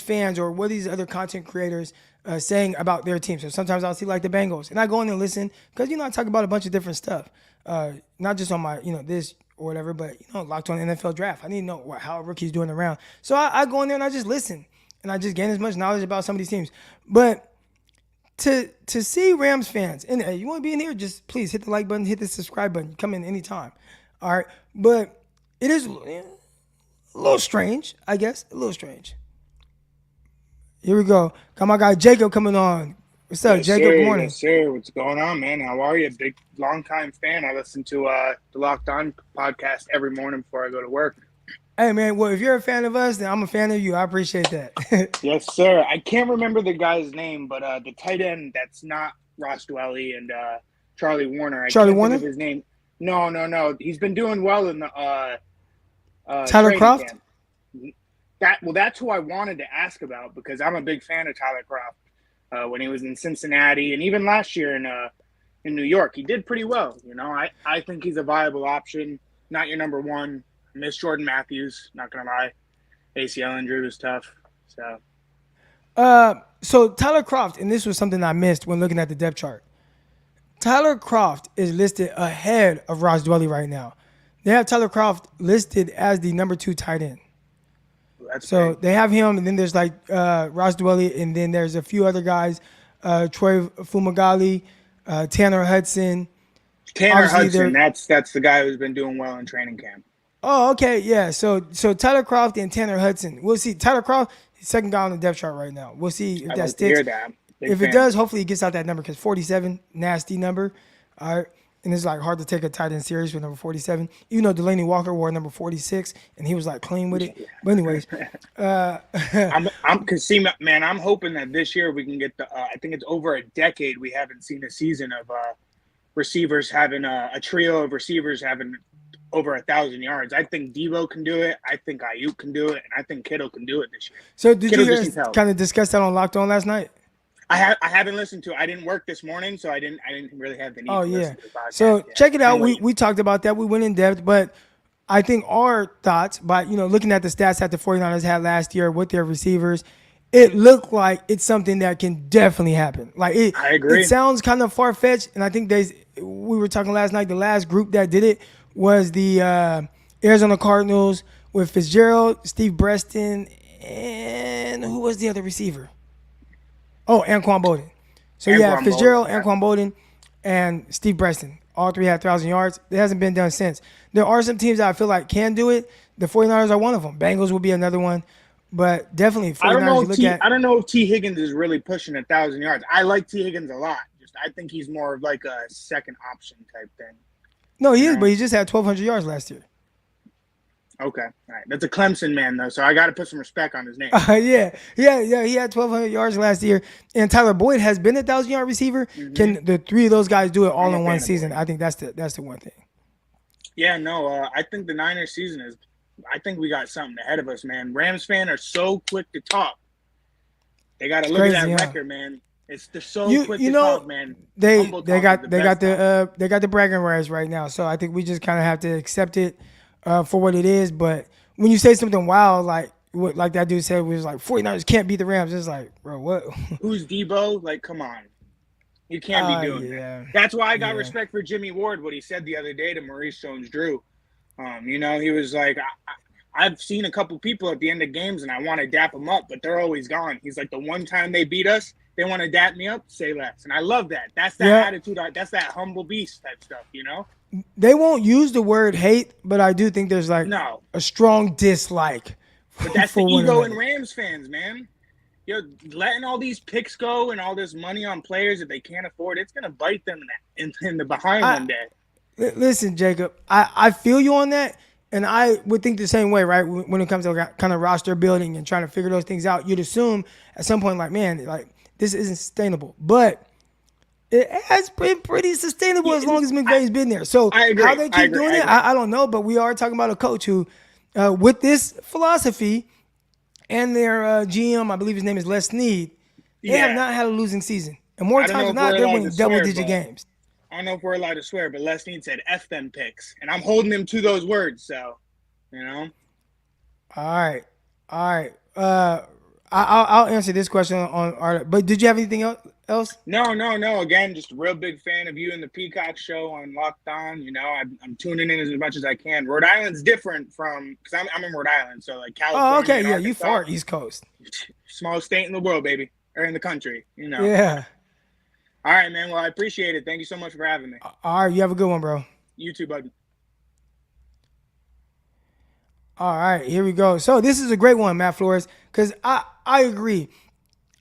fans or what are these other content creators saying about their team? So sometimes I'll see the Bengals, and I go in and listen, because I talk about a bunch of different stuff, not just on my this or whatever, but Locked On NFL Draft. I need to know how a rookie's doing around. So I go in there and I just listen, and I just gain as much knowledge about some of these teams. But to see Rams fans, and hey, you want to be in here, just please hit the like button, hit the subscribe button, come in anytime. All right, but it is a little strange, I guess, a little strange. Here we go. Got my guy Jacob coming on. What's up, Yes, Jacob? sir. Good morning. Yes, sir. What's going on, man? How are you? Big, long-time fan. I listen to the Locked On podcast every morning before I go to work. Hey, man, well, if you're a fan of us, then I'm a fan of you. I appreciate that. Yes, sir. I can't remember the guy's name, but the tight end that's not Ross Dwelly and Charlie Warner. I Charlie can't Warner? think of his name. No. He's been doing well in the Tyler training Kroft? camp. That's who I wanted to ask about because I'm a big fan of Tyler Kroft. When he was in Cincinnati and even last year in New York, he did pretty well. You know, I think he's a viable option. Not your number one. Miss Jordan Matthews, not gonna lie. ACL injury was tough. So Tyler Kroft, and this was something I missed when looking at the depth chart. Tyler Kroft is listed ahead of Ross Dwelly right now. They have Tyler Kroft listed as the number 2 tight end. That's So great. they have him, and then there's like Ross Dwelly, and then there's a few other guys, Troy Fumagalli, Tanner Hudson. Tanner obviously Hudson, that's the guy who's been doing well in training camp. Oh, okay, yeah. So Tyler Kroft and Tanner Hudson. We'll see. Tyler Kroft, second guy on the depth chart right now. We'll see if I that like to sticks. hear that. Big If fan. it does, hopefully he gets out that number because 47, nasty number. All right. And it's like hard to take a tight end serious with number 47. Even though Delaney Walker wore number 46 and he was like clean with it. But anyways, I'm hoping that this year we can get I think it's over a decade we haven't seen a season of receivers having a trio of receivers having over 1,000 yards. I think Deebo can do it. I think Ayuk can do it, and I think Kittle can do it this year. so did Kittle you just needs guys help. kind of discuss that on Locked On last night? I haven't listened to it. I didn't work this morning, so I didn't really have the need Oh, to yeah. listen to the podcast. So yet. check it out. I'm waiting. We talked about that. We went in depth, but I think our thoughts by, looking at the stats that the 49ers had last year with their receivers, it looked like it's something that can definitely happen. Like I agree. It sounds kind of far-fetched, and I think we were talking last night, the last group that did it was the Arizona Cardinals with Fitzgerald, Steve Breston, and who was the other receiver? Oh, Anquan Bolden. So Anquan Fitzgerald, Bolden, yeah. Anquan Bolden, and Steve Breston. All three had 1,000 yards. It hasn't been done since. There are some teams that I feel like can do it. The 49ers are one of them. Bengals will be another one. But definitely, 49ers I don't know if T. Higgins is really pushing 1,000 yards. I like T. Higgins a lot. I think he's more of like a second option type thing. No, he is, but he just had 1,200 yards last year. Okay, all right. That's a Clemson man though, so I got to put some respect on his name. Yeah. He had 1,200 yards last year, and Tyler Boyd has been a 1,000-yard receiver. Mm-hmm. Can the three of those guys do it all I'm a in fan one of season? Boyd. I think that's the one thing. Yeah, no, I think the Niners season is. I think we got something ahead of us, man. Rams fans are so quick to talk. They got to look crazy, at that yeah. record, man. They're so quick You to know, talk, man. They Humble got talk is they got best talk. the bragging rights right now, so I think we just kind of have to accept it for what it is. But when you say something wild like that dude said, was like 49ers can't beat the Rams, it's like, bro, what? Who's Deebo? Like, come on. You can't be doing that. That's why I got respect for Jimmy Ward, what he said the other day to Maurice Jones-Drew. He was like, I've seen a couple people at the end of games and I want to dap them up, but they're always gone. He's like, the one time they beat us, they want to dap me up, say less. And I love that. That's that attitude. That's that humble beast type stuff, They won't use the word hate, but I do think there's like a strong dislike. But that's the ego in Rams fans, man. You're letting all these picks go and all this money on players that they can't afford. It's going to bite them in the behind one day. Listen, Jacob, I feel you on that. And I would think the same way, right? When it comes to kind of roster building and trying to figure those things out, you'd assume at some point, like, man, like this isn't sustainable. But it has been pretty sustainable as long as McVay's been there. So how they keep doing it, I don't know. But we are talking about a coach who, with this philosophy and their GM, I believe his name is Les Snead, they have not had a losing season. And more times than not, they're winning double-digit games. I don't know if we're allowed to swear, but Les Snead said F them picks. And I'm holding him to those words, so, All right. I'll answer this question on our. But did you have anything else? No. Again, just a real big fan of you and the Peacock Show on Locked On. I'm tuning in as much as I can. Rhode Island's different from – because I'm in Rhode Island, so like California. Oh, okay. Yeah, Arkansas, you far East Coast. Smallest state in the world, baby. Or in the country, Yeah. All right, man. Well, I appreciate it. Thank you so much for having me. All right. You have a good one, bro. You too, bud. All right. Here we go. So this is a great one, Matt Flores, because I agree.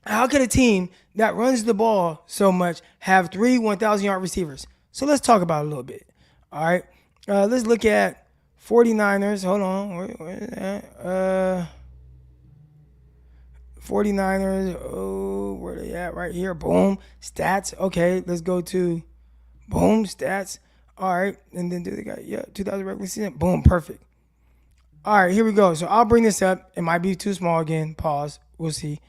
How could a team that runs the ball so much have 3 1,000-yard receivers? So let's talk about it a little bit. All right. Let's look at 49ers. Hold on. Where is that? 49ers. Oh, where they at? Right here. Boom. Stats. Okay. Let's go to boom. Stats. All right. And then do they got 2,000 regular season? Boom. Perfect. All right. Here we go. So I'll bring this up. It might be too small again. Pause. We'll see.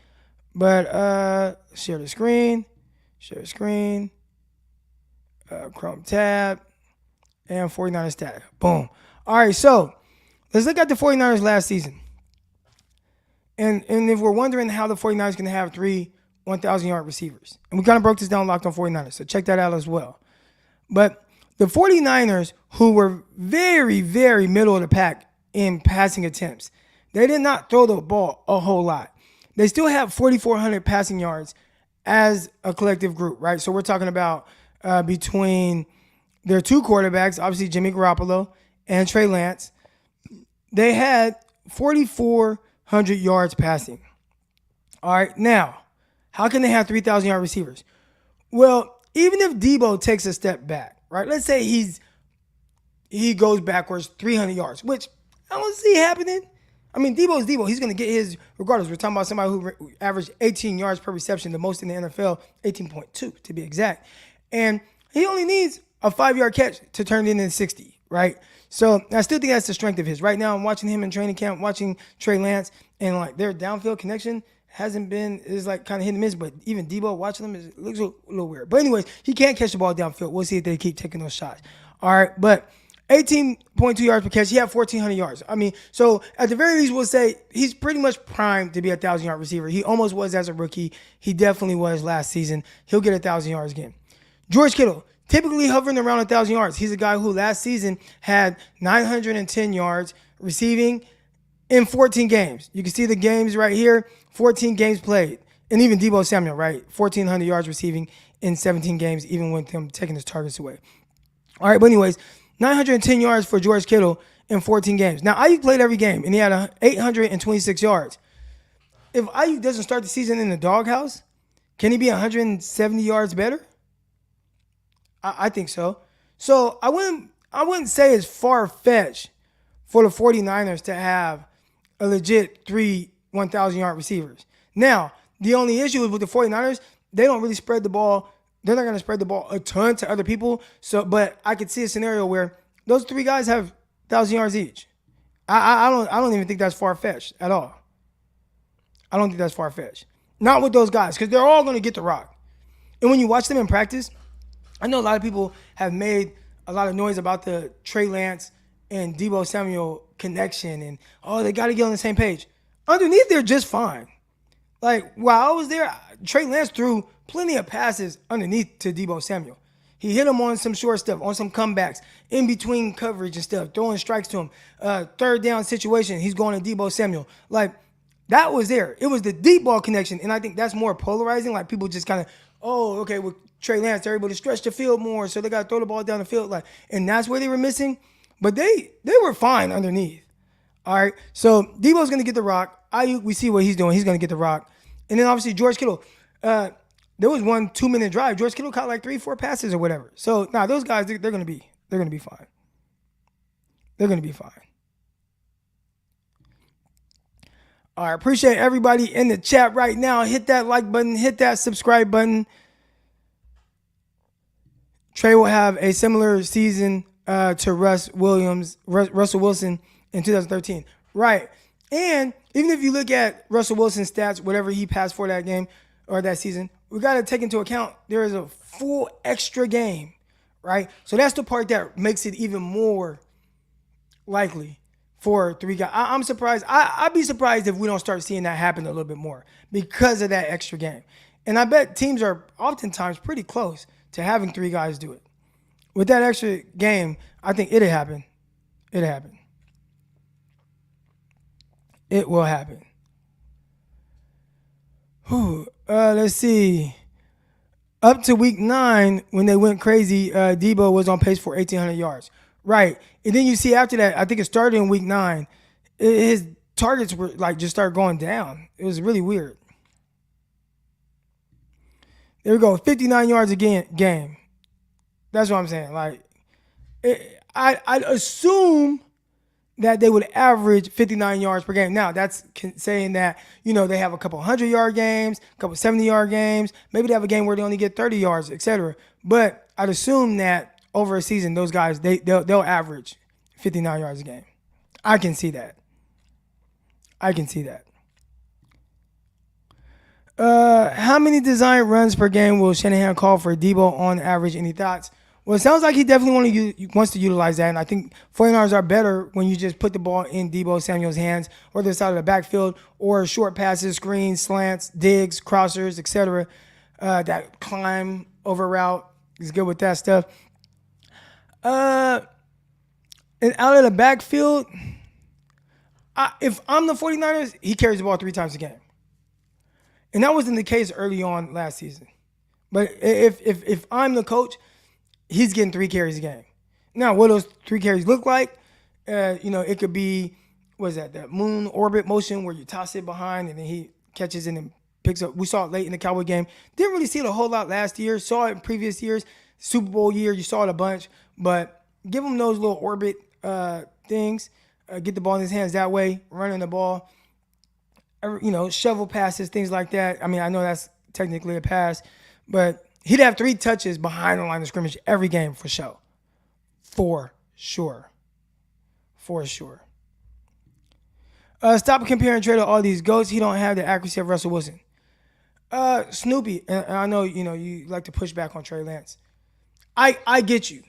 But share the screen. Chrome tab. And 49ers stat. Boom. All right. So let's look at the 49ers last season. And if we're wondering how the 49ers can have 3 1,000-yard receivers, and we kind of broke this down Locked on 49ers, so check that out as well. But the 49ers, who were very, very middle of the pack in passing attempts, they did not throw the ball a whole lot. They still have 4,400 passing yards as a collective group, right? So we're talking about between their 2 quarterbacks, obviously Jimmy Garoppolo and Trey Lance, they had 4,400 yards passing. All right, now, how can they have 3,000-yard receivers? Well, even if Deebo takes a step back, right? Let's say he goes backwards 300 yards, which I don't see happening. I mean, Deebo's Deebo. He's going to get his regardless. We're talking about somebody who averaged 18 yards per reception, the most in the NFL, 18.2 to be exact. And he only needs a 5-yard catch to turn it into 60, right? So I still think that's the strength of his. Right now, I'm watching him in training camp, watching Trey Lance, and like their downfield connection is like kind of hit and miss, but even Deebo watching them, it looks a little weird. But anyways, he can't catch the ball downfield. We'll see if they keep taking those shots. All right, but 18.2 yards per catch. He had 1,400 yards. I mean, so at the very least, we'll say he's pretty much primed to be a 1,000-yard receiver. He almost was as a rookie. He definitely was last season. He'll get 1,000 yards again. George Kittle, typically hovering around 1,000 yards. He's a guy who last season had 910 yards receiving in 14 games. You can see the games right here, 14 games played. And even Deebo Samuel, right? 1,400 yards receiving in 17 games, even with him taking his targets away. All right, but anyways, 910 yards for George Kittle in 14 games. Now, Ayuk played every game, and he had 826 yards. If Ayuk doesn't start the season in the doghouse, can he be 170 yards better? I think so. So I wouldn't say it's far-fetched for the 49ers to have a legit 3 1,000-yard receivers. Now, the only issue is with the 49ers, they don't really spread the ball. They're not going to spread the ball a ton to other people. But I could see a scenario where those 3 guys have 1,000 yards each. I don't even think that's far-fetched at all. I don't think that's far-fetched. Not with those guys, because they're all going to get the rock. And when you watch them in practice, I know a lot of people have made a lot of noise about the Trey Lance and Deebo Samuel connection and, they got to get on the same page. Underneath, they're just fine. Like, while I was there, Trey Lance threw plenty of passes underneath to Deebo Samuel. He hit him on some short stuff, on some comebacks, in between coverage and stuff, throwing strikes to him. Third down situation, he's going to Deebo Samuel. Like, that was there. It was the deep ball connection, and I think that's more polarizing. Like, people just kind of, okay, with Trey Lance, they're able to stretch the field more, so they got to throw the ball down the field. Like, and that's where they were missing. But they were fine underneath. All right, so Deebo's going to get the rock. Ayuk, we see what he's doing. He's going to get the rock. And then, obviously, George Kittle. There was 1 2-minute drive. George Kittle caught like 3-4 passes or whatever. So, those guys, they're going to be fine. They're going to be fine. All right, appreciate everybody in the chat right now. Hit that like button. Hit that subscribe button. Trey will have a similar season to Russell Wilson in 2013. Right. And even if you look at Russell Wilson's stats, whatever he passed for that game or that season, we got to take into account there is a full extra game, right? So that's the part that makes it even more likely for 3 guys. I'm surprised. I'd be surprised if we don't start seeing that happen a little bit more because of that extra game. And I bet teams are oftentimes pretty close to having 3 guys do it. With that extra game, I think it'll happen. It'll happen. It will happen. Let's see. Up to week 9, when they went crazy, Deebo was on pace for 1,800 yards. Right. And then you see after that, I think it started in week 9, his targets were like just started going down. It was really weird. There we go. 59 yards a game. That's what I'm saying. Like, I'd assume that they would average 59 yards per game. Now, that's saying that, they have a couple 100-yard games, a couple 70-yard games. Maybe they have a game where they only get 30 yards, etc. But I'd assume that over a season, those guys, they'll average 59 yards a game. I can see that. How many design runs per game will Shanahan call for Deebo on average? Any thoughts? Well, it sounds like he definitely wants to utilize that, and I think 49ers are better when you just put the ball in Deebo Samuel's hands, whether it's out of the backfield or short passes, screens, slants, digs, crossers, etc. That climb over route is good with that stuff. And out of the backfield, if I'm the 49ers, he carries the ball 3 times a game. And that wasn't the case early on last season. But if I'm the coach, he's getting 3 carries a game. Now, what those 3 carries look like, it could be, that moon orbit motion where you toss it behind and then he catches it and picks up. We saw it late in the Cowboy game. Didn't really see it a whole lot last year. Saw it in previous years. Super Bowl year, you saw it a bunch. But give him those little orbit things. Get the ball in his hands that way, running the ball. Shovel passes, things like that. I mean, I know that's technically a pass, but he'd have 3 touches behind the line of scrimmage every game for sure. For sure. Stop comparing Trey to all these goats. He don't have the accuracy of Russell Wilson. Snoopy, and I know, you like to push back on Trey Lance. I get you.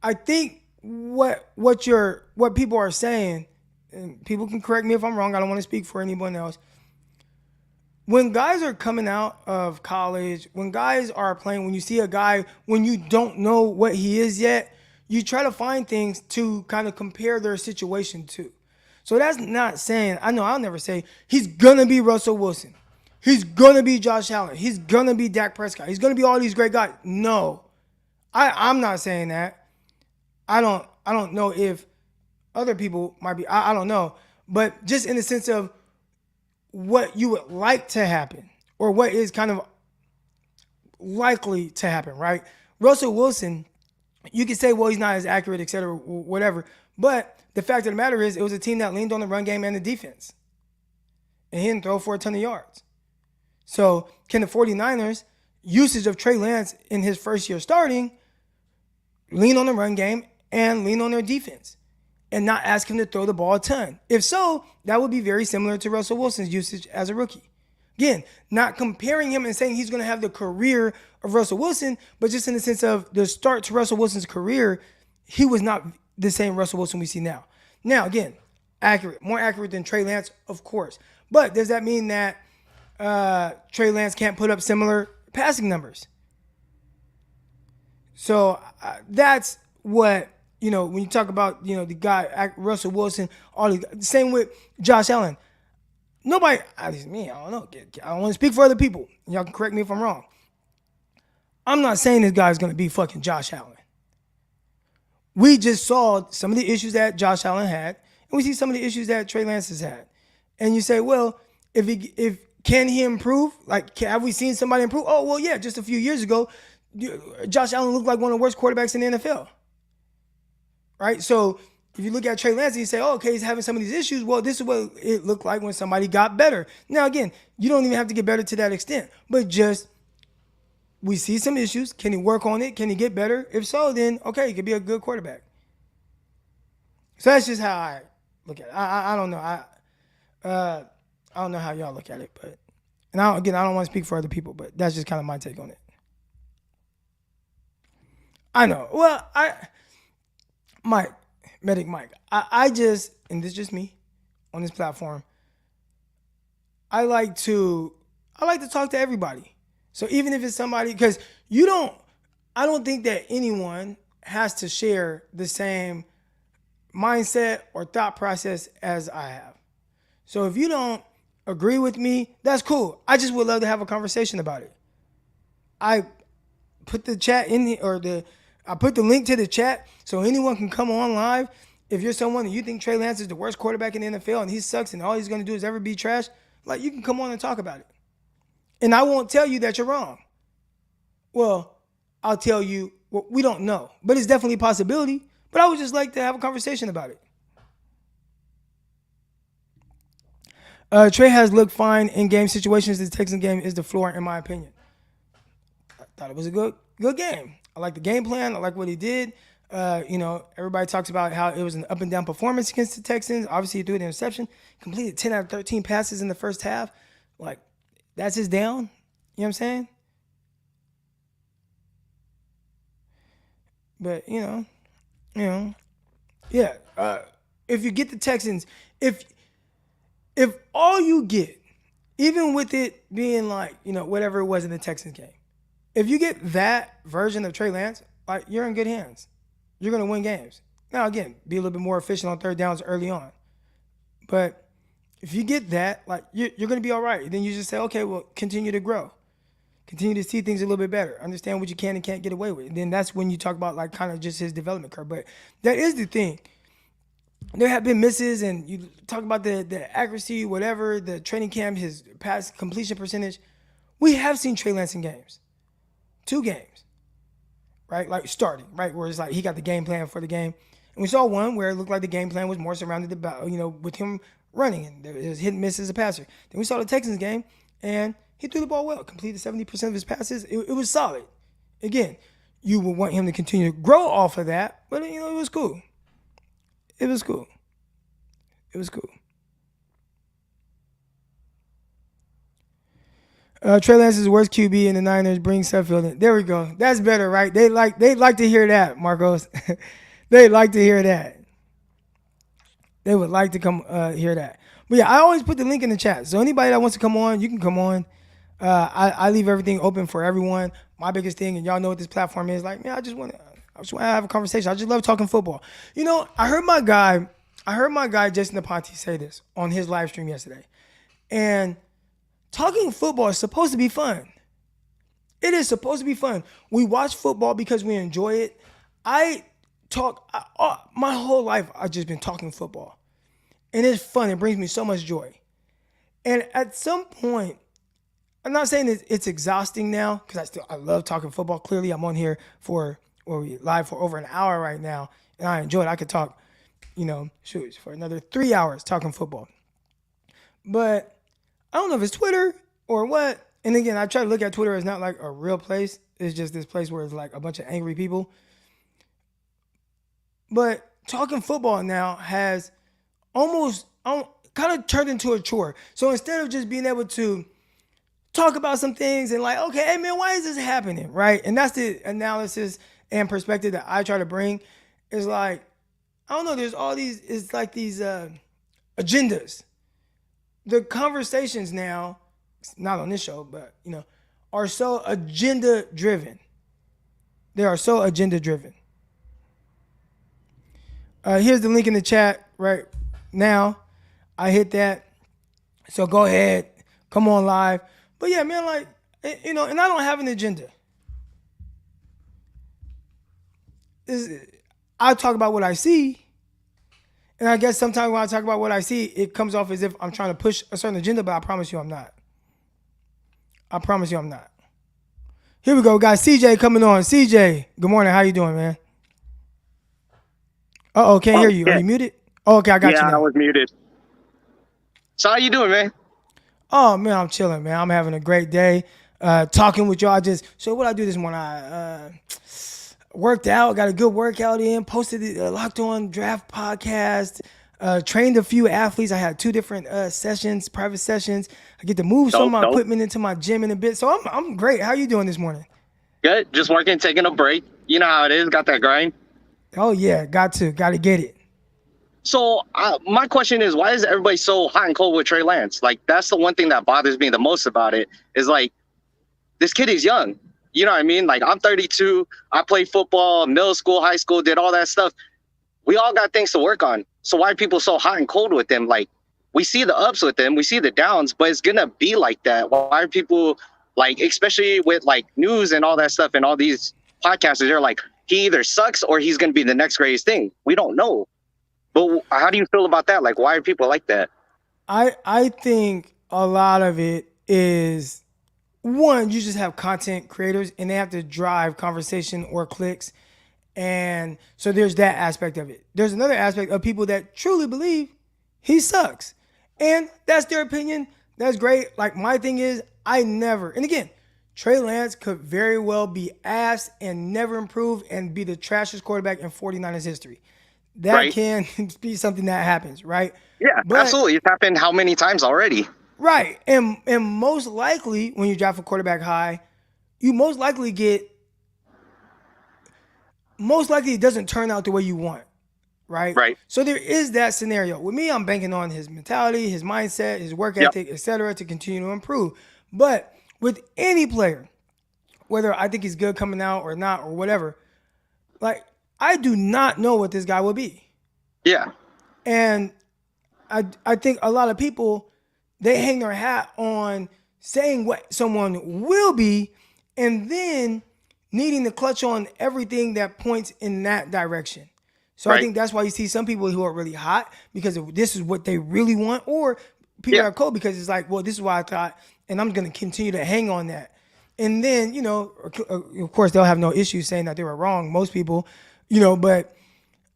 I think what people are saying, and people can correct me if I'm wrong. I don't want to speak for anyone else. When guys are coming out of college, when guys are playing, when you see a guy, when you don't know what he is yet, you try to find things to kind of compare their situation to. So that's not saying, I know I'll never say, he's going to be Russell Wilson. He's going to be Josh Allen. He's going to be Dak Prescott. He's going to be all these great guys. No, I'm not saying that. I don't know if other people might be, I don't know. But just in the sense of what you would like to happen or what is kind of likely to happen, right? Russell Wilson, you can say, well, he's not as accurate, et cetera, whatever. But the fact of the matter is it was a team that leaned on the run game and the defense. And he didn't throw for a ton of yards. So can the 49ers, usage of Trey Lance in his first year starting, lean on the run game and lean on their defense and not ask him to throw the ball a ton? If so, that would be very similar to Russell Wilson's usage as a rookie. Again, not comparing him and saying he's going to have the career of Russell Wilson, but just in the sense of the start to Russell Wilson's career, he was not the same Russell Wilson we see now. Now, again, more accurate than Trey Lance, of course. But does that mean that Trey Lance can't put up similar passing numbers? So that's what, when you talk about, the guy, Russell Wilson, same with Josh Allen. Nobody, at least me, I don't know. I don't want to speak for other people. Y'all can correct me if I'm wrong. I'm not saying this guy's going to be fucking Josh Allen. We just saw some of the issues that Josh Allen had, and we see some of the issues that Trey Lance has had. And you say, well, can he improve? Like, have we seen somebody improve? Oh, well, yeah, just a few years ago, Josh Allen looked like one of the worst quarterbacks in the NFL. Right? So if you look at Trey Lance and you say, oh, okay, he's having some of these issues, well, this is what it looked like when somebody got better. Now, again, you don't even have to get better to that extent, but just we see some issues. Can he work on it? Can he get better? If so, then, okay, he could be a good quarterback. So that's just how I look at it. I don't know. I don't know how y'all look at it, but, and I don't want to speak for other people, but that's just kind of my take on it. I know. Well, Medic Mike, I just, and this is just me on this platform, I like to talk to everybody. So even if it's somebody, because I don't think that anyone has to share the same mindset or thought process as I have. So if you don't agree with me, that's cool. I just would love to have a conversation about it. I put the chat in I put the link to the chat so anyone can come on live. If you're someone that you think Trey Lance is the worst quarterback in the NFL and he sucks and all he's going to do is ever be trash, like, you can come on and talk about it. And I won't tell you that you're wrong. Well, I'll tell you, well, we don't know. But it's definitely a possibility. But I would just like to have a conversation about it. Trey has looked fine in game situations. The Texans game is the floor, in my opinion. I thought it was a good game. I like the game plan. I like what he did. Everybody talks about how it was an up and down performance against the Texans. Obviously, he threw an interception, completed 10 out of 13 passes in the first half. Like, that's his down. You know what I'm saying? But, yeah. If you get the Texans, if all you get, even with it being like, whatever it was in the Texans game, if you get that version of Trey Lance, like, you're in good hands. You're going to win games. Now, again, be a little bit more efficient on third downs early on. But if you get that, like, you're going to be all right. Then you just say, okay, well, continue to grow. Continue to see things a little bit better. Understand what you can and can't get away with. And then that's when you talk about, like, kind of just his development curve. But that is the thing. There have been misses, and you talk about the accuracy, whatever, the training camp, his pass completion percentage. We have seen Trey Lance in games. 2 games, right? Like starting, right? Where it's like he got the game plan for the game. And we saw one where it looked like the game plan was more surrounded about, with him running and there was hit and miss as a passer. Then we saw the Texans game, and he threw the ball well, completed 70% of his passes. It was solid. Again, you would want him to continue to grow off of that, but, it was cool. It was cool. Trey Lance is the worst QB in the Niners. Bring Seffield in. There we go. That's better, right? They'd like to hear that, Marcos. They'd like to hear that. They would like to come hear that. But yeah, I always put the link in the chat. So anybody that wants to come on, you can come on. I leave everything open for everyone. My biggest thing, and y'all know what this platform is, like, man, I just want to have a conversation. I just love talking football. I heard my guy Jason DePonte say this on his live stream yesterday. And talking football is supposed to be fun. It is supposed to be fun. We watch football because we enjoy it. My whole life, I've just been talking football. And it's fun. It brings me so much joy. And at some point, I'm not saying that it's exhausting now, because I love talking football. Clearly, I'm on here we're live for over an hour right now, and I enjoy it. I could talk, for another 3 hours talking football. But I don't know if it's Twitter or what. And again, I try to look at Twitter as not like a real place. It's just this place where it's like a bunch of angry people. But talking football now has almost kind of turned into a chore. So instead of just being able to talk about some things and like, okay, hey man, why is this happening, right? And that's the analysis and perspective that I try to bring. Is like, I don't know, there's all these, it's like these agendas. The conversations now, not on this show, but, are so agenda driven. They are so agenda driven. Here's the link in the chat right now. I hit that. So go ahead, come on live. But yeah, man, like, and I don't have an agenda. I talk about what I see. And I guess sometimes when I talk about what I see, it comes off as if I'm trying to push a certain agenda, but I promise you I'm not. Here we go, guys. CJ coming on. CJ, good morning. How you doing, man? Uh-oh, can't hear you. Are you muted? Oh, okay, I got you now. Yeah, I was muted. So how you doing, man? Oh, man, I'm chilling, man. I'm having a great day. Talking with y'all. So what I do this morning, I worked out, got a good workout in, posted the Locked On Draft podcast, trained a few athletes. I had 2 different sessions, private sessions. I get to move some of my equipment into my gym in a bit. So I'm great. How you doing this morning? Good. Just working, taking a break. You know how it is. Got that grind. Oh, yeah. Got to get it. So my question is, why is everybody so hot and cold with Trey Lance? Like, that's the one thing that bothers me the most about it is, like, this kid is young. You know what I mean? Like, I'm 32. I played football, middle school, high school, did all that stuff. We all got things to work on. So why are people so hot and cold with him? Like, we see the ups with him. We see the downs, but it's going to be like that. Why are people, like, especially with, like, news and all that stuff and all these podcasters, they're like, he either sucks or he's going to be the next greatest thing. We don't know. But how do you feel about that? Like, why are people like that? I think a lot of it is one, you just have content creators and they have to drive conversation or clicks. And so there's that aspect of it. There's another aspect of people that truly believe he sucks. And that's their opinion. That's great. Like, my thing is, I never, and again, Trey Lance could very well be ass and never improve and be the trashiest quarterback in 49ers history. That can be something that happens, right? Yeah, but, absolutely. It's happened how many times already? Right. And most likely, when you draft a quarterback high, you most likely it doesn't turn out the way you want, right? Right. So there is that scenario. With me, I'm banking on his mentality, his mindset, his work ethic, etc., to continue to improve. But with any player, whether I think he's good coming out or not or whatever, like, I do not know what this guy will be. Yeah. And I think a lot of people, they hang their hat on saying what someone will be and then needing to clutch on everything that points in that direction. So I think that's why you see some people who are really hot because this is what they really want, or people are cold because it's like, well, this is what I thought, and I'm going to continue to hang on that. And then, you know, of course, they'll have no issue saying that they were wrong, most people, you know, but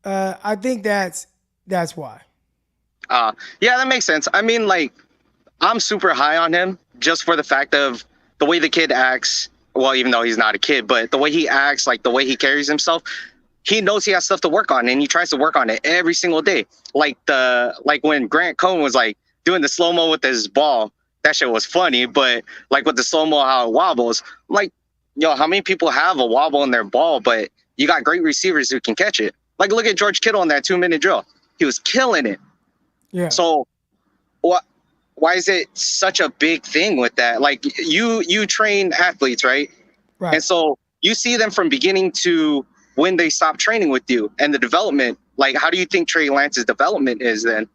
I think that's why. Yeah, that makes sense. I mean, like, I'm super high on him just for the fact of the way the kid acts. Well, even though he's not a kid, but the way he acts, like the way he carries himself, he knows he has stuff to work on and he tries to work on it every single day. Like when Grant Cohn was like doing the slow-mo with his ball, that shit was funny, but like with the slow-mo, how it wobbles, I'm like, yo, how many people have a wobble in their ball, but you got great receivers who can catch it? Like, look at George Kittle in that 2-minute drill. He was killing it. Yeah. So why is it such a big thing with that? Like, you train athletes, right? Right. And so you see them from beginning to when they stop training with you and the development. Like, how do you think Trey Lance's development is then?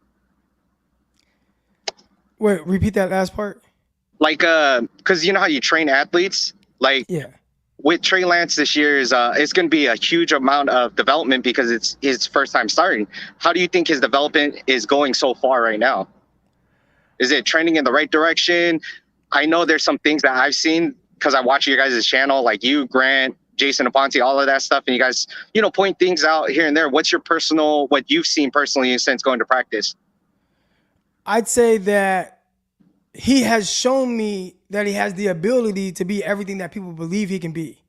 Wait, repeat that last part. Like, because you know how you train athletes? Like, with Trey Lance this year it's going to be a huge amount of development because it's his first time starting. How do you think his development is going so far right now? Is it trending in the right direction? I know there's some things that I've seen because I watch your guys' channel, like you, Grant, Jason Aponte, all of that stuff, and you guys, you know, point things out here and there. What's your what you've seen personally since going to practice? I'd say that he has shown me that he has the ability to be everything that people believe he can be.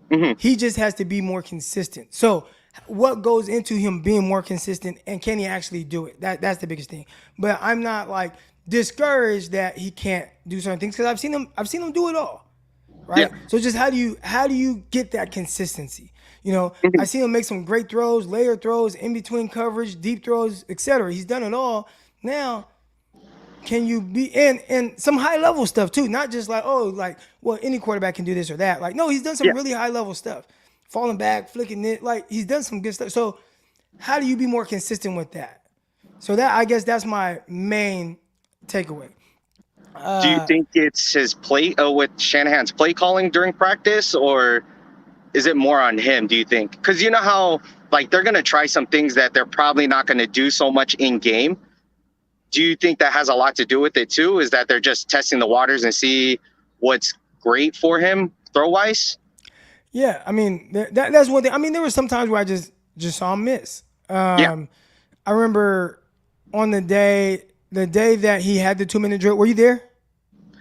Mm-hmm. He just has to be more consistent. So what goes into him being more consistent, and can he actually do it? That's the biggest thing. But I'm not like discouraged that he can't do certain things because I've seen him do it all. Right. Yeah. So just how do you get that consistency? You know, I see him make some great throws, layer throws, in between coverage, deep throws, etc. He's done it all. Now, can you be and some high level stuff too? Not just like, oh, like, well, any quarterback can do this or that. Like, no, he's done some really high level stuff. Falling back, flicking it, like he's done some good stuff. So how do you be more consistent with that? So that, I guess, that's my main takeaway. Do you think it's his play with Shanahan's play calling during practice, or is it more on him, do you think? Because you know how, like, they're going to try some things that they're probably not going to do so much in game. Do you think that has a lot to do with it too? Is that they're just testing the waters and see what's great for him throw-wise? Yeah, I mean, that's one thing. I mean, there were some times where I just saw him miss. I remember on the day that he had the 2-minute drill. Were you there?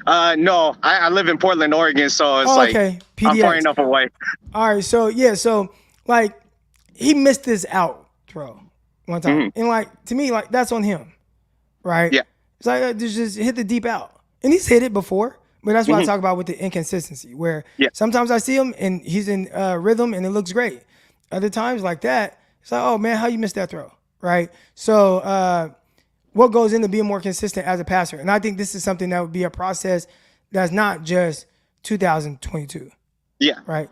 No, I live in Portland, Oregon, so it's PDX. I'm far enough away. All right, so like he missed this out throw one time, and like to me, like that's on him, right? Yeah, it's like just hit the deep out, and he's hit it before, but that's what I talk about with the inconsistency, where sometimes I see him and he's in rhythm and it looks great. Other times like that, it's like, oh man, how you missed that throw, right? So what goes into being more consistent as a passer? And I think this is something that would be a process that's not just 2022. Yeah. Right.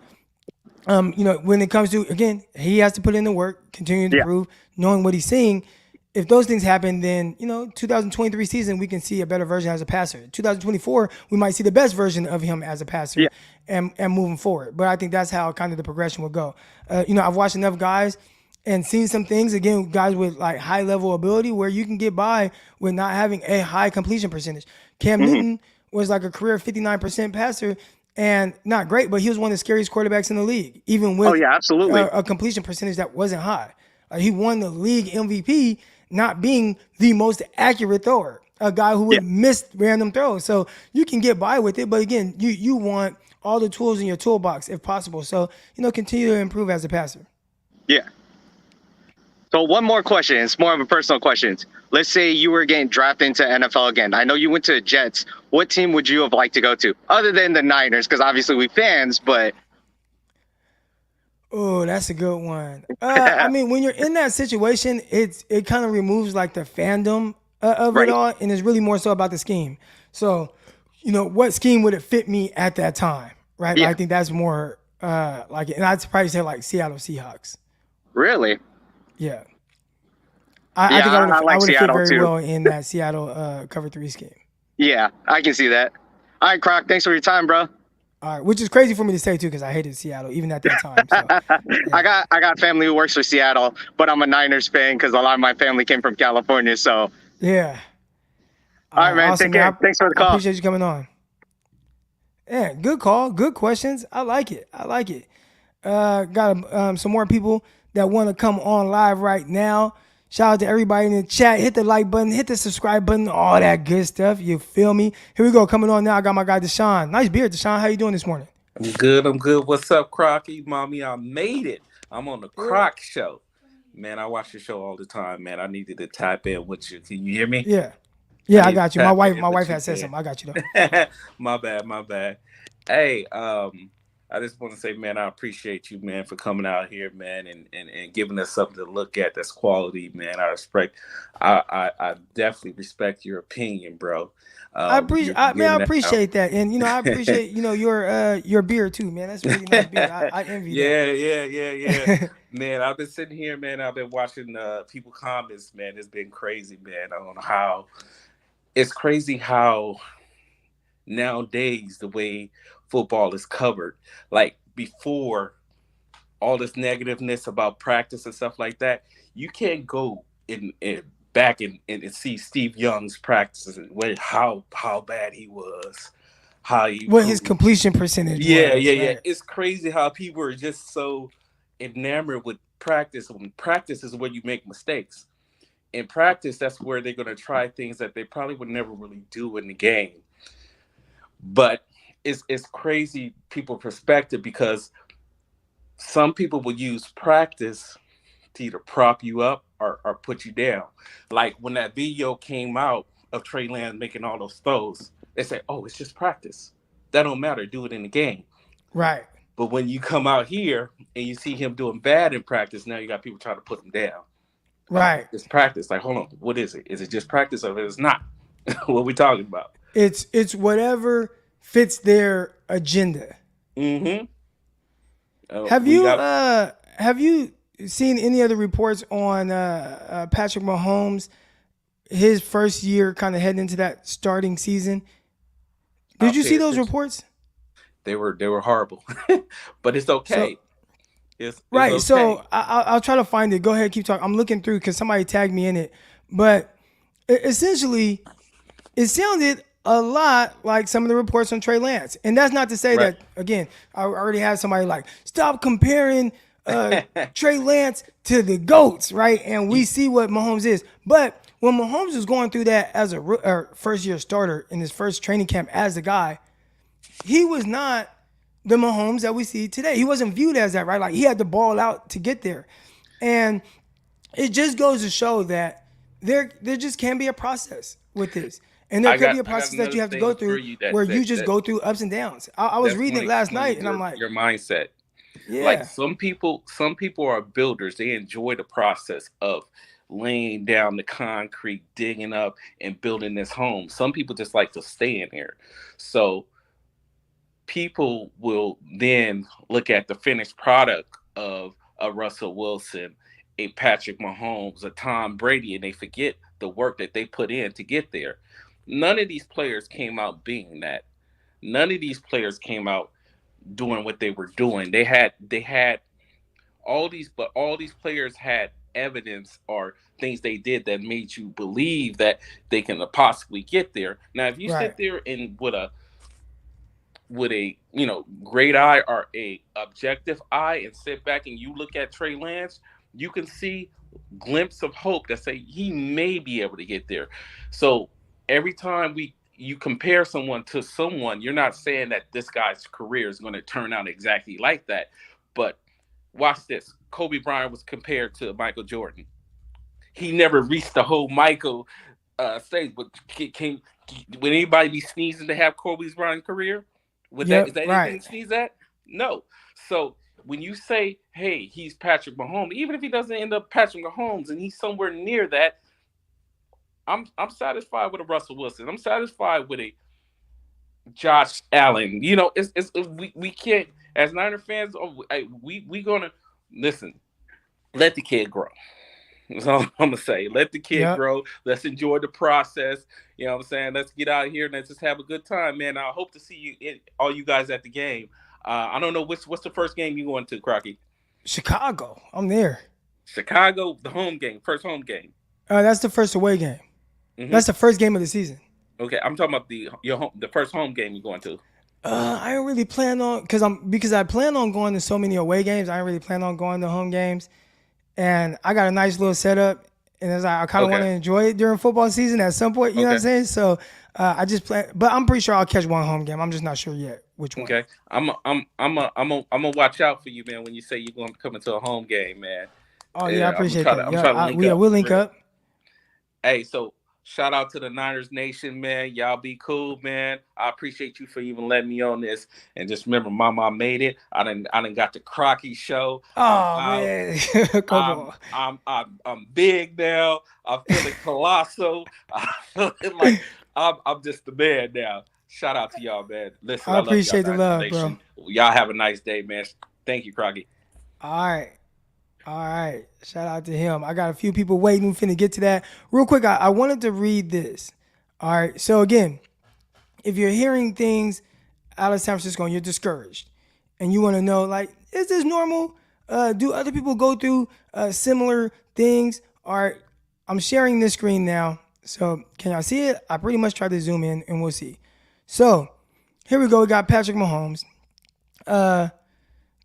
You know, when it comes to, again, he has to put in the work, continue to improve, knowing what he's seeing. If those things happen, then, you know, 2023 season, we can see a better version as a passer. 2024, we might see the best version of him as a passer and moving forward. But I think that's how kind of the progression will go. You know, I've watched enough guys and seen some things, again, guys with like high level ability where you can get by with not having a high completion percentage. Cam Newton was like a career 59% passer and not great, but he was one of the scariest quarterbacks in the league, even with absolutely. a completion percentage that wasn't high. He won the league MVP, not being the most accurate thrower, a guy who would miss random throws. So you can get by with it, but again, you want all the tools in your toolbox if possible. So, continue to improve as a passer. Yeah. So one more question. It's more of a personal question. Let's say you were getting drafted into NFL again. I know you went to the Jets. What team would you have liked to go to, other than the Niners? Because obviously we fans, but. Oh, that's a good one. I mean, when you're in that situation, it kind of removes like the fandom of it all, and it's really more so about the scheme. So, what scheme would it fit me at that time, right? Yeah. I think that's more like it. And I'd probably say like Seattle Seahawks. Really? Yeah. I think I would have fit very too. well in that Seattle cover 3 scheme. Yeah, I can see that. All right, Croc, thanks for your time, bro. All right, which is crazy for me to say too, because I hated Seattle even at that time. So, yeah. I got family who works for Seattle, but I'm a Niners fan because a lot of my family came from California. So yeah. All right, man. Awesome, take care. Man. Thanks for the call. I appreciate you coming on. Yeah, good call. Good questions. I like it. Got some more people that want to come on live right now. Shout out to everybody in the chat. Hit the like button, hit the subscribe button, all that good stuff. You feel me? Here we go. Coming on now. I got my guy Deshaun. Nice beard, Deshaun. How you doing this morning? I'm good. What's up, Crocky? Mommy, I made it. I'm on the Croc Show. Man, I watch your show all the time, man. I needed to tap in with you. Can you hear me? Yeah. Yeah, I got you. My wife has said something. I got you though. My bad. Hey, I just want to say, man, I appreciate you, man, for coming out here, man, and giving us something to look at that's quality, man. I definitely respect your opinion, bro. I appreciate that, and I appreciate your beer too, man. That's really nice beer. I envy that. Yeah. Man, I've been sitting here, man. I've been watching people comments, man. It's been crazy, man. I don't know how. It's crazy how nowadays the way football is covered. Like before, all this negativeness about practice and stuff like that, you can't go back and see Steve Young's practices and how bad he was, his completion percentage. Yeah. It's crazy how people are just so enamored with practice. When practice is where you make mistakes. In practice, that's where they're going to try things that they probably would never really do in the game. But it's crazy people's perspective, because some people will use practice to either prop you up or put you down. Like when that video came out of Trey Lance making all those throws, they say, oh, it's just practice. That don't matter. Do it in the game. Right. But when you come out here and you see him doing bad in practice, now you got people trying to put him down. Right. It's practice. Like, hold on. What is it? Is it just practice or it's not? What are we talking about? It's whatever fits their agenda. Mm-hmm. Have you seen any other reports on Patrick Mahomes, his first year kind of heading into that starting season? Did you see those reports? They were horrible, but it's okay. It's right. Okay. So I'll try to find it. Go ahead, keep talking. I'm looking through because somebody tagged me in it, but essentially, it sounded a lot like some of the reports on Trey Lance. And that's not to say that, again, I already have somebody like, stop comparing Trey Lance to the GOATs, right? And we see what Mahomes is. But when Mahomes was going through that as a first-year starter in his first training camp as a guy, he was not the Mahomes that we see today. He wasn't viewed as that, right? Like, he had to ball out to get there. And it just goes to show that there just can be a process with this. And there could be a process that you have to go through where you just go through ups and downs. I was reading it last night, and I'm like, your mindset. Yeah. Like some people are builders. They enjoy the process of laying down the concrete, digging up, and building this home. Some people just like to stay in there. So people will then look at the finished product of a Russell Wilson, a Patrick Mahomes, a Tom Brady, and they forget the work that they put in to get there. None of these players came out being that. None of these players came out doing what they were doing. They had all these players had evidence or things they did that made you believe that they can possibly get there. Now, if you sit there and with a great eye or a objective eye and sit back and you look at Trey Lance, you can see glimpse of hope that say he may be able to get there. So every time you compare someone to someone, you're not saying that this guy's career is going to turn out exactly like that. But watch this. Kobe Bryant was compared to Michael Jordan. He never reached the whole Michael stage, but would anybody be sneezing to have Kobe Bryant's career? Is that anything to sneeze at? No. So when you say, hey, he's Patrick Mahomes, even if he doesn't end up Patrick Mahomes and he's somewhere near that, I'm satisfied with a Russell Wilson. I'm satisfied with a Josh Allen. We can't, as Niner fans, we gonna listen. Let the kid grow. That's all I'm gonna say. Let the kid grow. Let's enjoy the process. You know what I'm saying? Let's get out here and let's just have a good time, man. I hope to see all you guys at the game. I don't know what's the first game you going to, Crocky? Chicago. I'm there. Chicago, the home game, first home game. That's the first away game. Mm-hmm. That's the first game of the season. Okay, I'm talking about the first home game you're going to. I don't really plan on because I plan on going to so many away games. I don't really plan on going to home games. And I got a nice little setup, and I kind of want to enjoy it during football season at some point. You know what I'm saying? So I just plan, but I'm pretty sure I'll catch one home game. I'm just not sure yet which one. Okay, I'm gonna watch out for you, man. When you say you're going to come into a home game, man. Oh yeah, I appreciate that. We'll link up. Hey, so shout out to the Niners Nation, man. Y'all be cool, man. I appreciate you for even letting me on this. And just remember, Mama made it. I done got the Crocky show. Oh man, come on. I'm big now. I'm feeling colossal. I'm feeling like I'm just the man now. Shout out to y'all, man. Listen, I appreciate the love, bro. Y'all have a nice day, man. Thank you, Crocky. All right. Shout out to him. I got a few people waiting. Finna get to that. Real quick, I wanted to read this. All right. So, again, if you're hearing things out of San Francisco and you're discouraged and you want to know, like, is this normal? Do other people go through similar things? All right. I'm sharing this screen now. So, can y'all see it? I pretty much tried to zoom in and we'll see. So, here we go. We got Patrick Mahomes.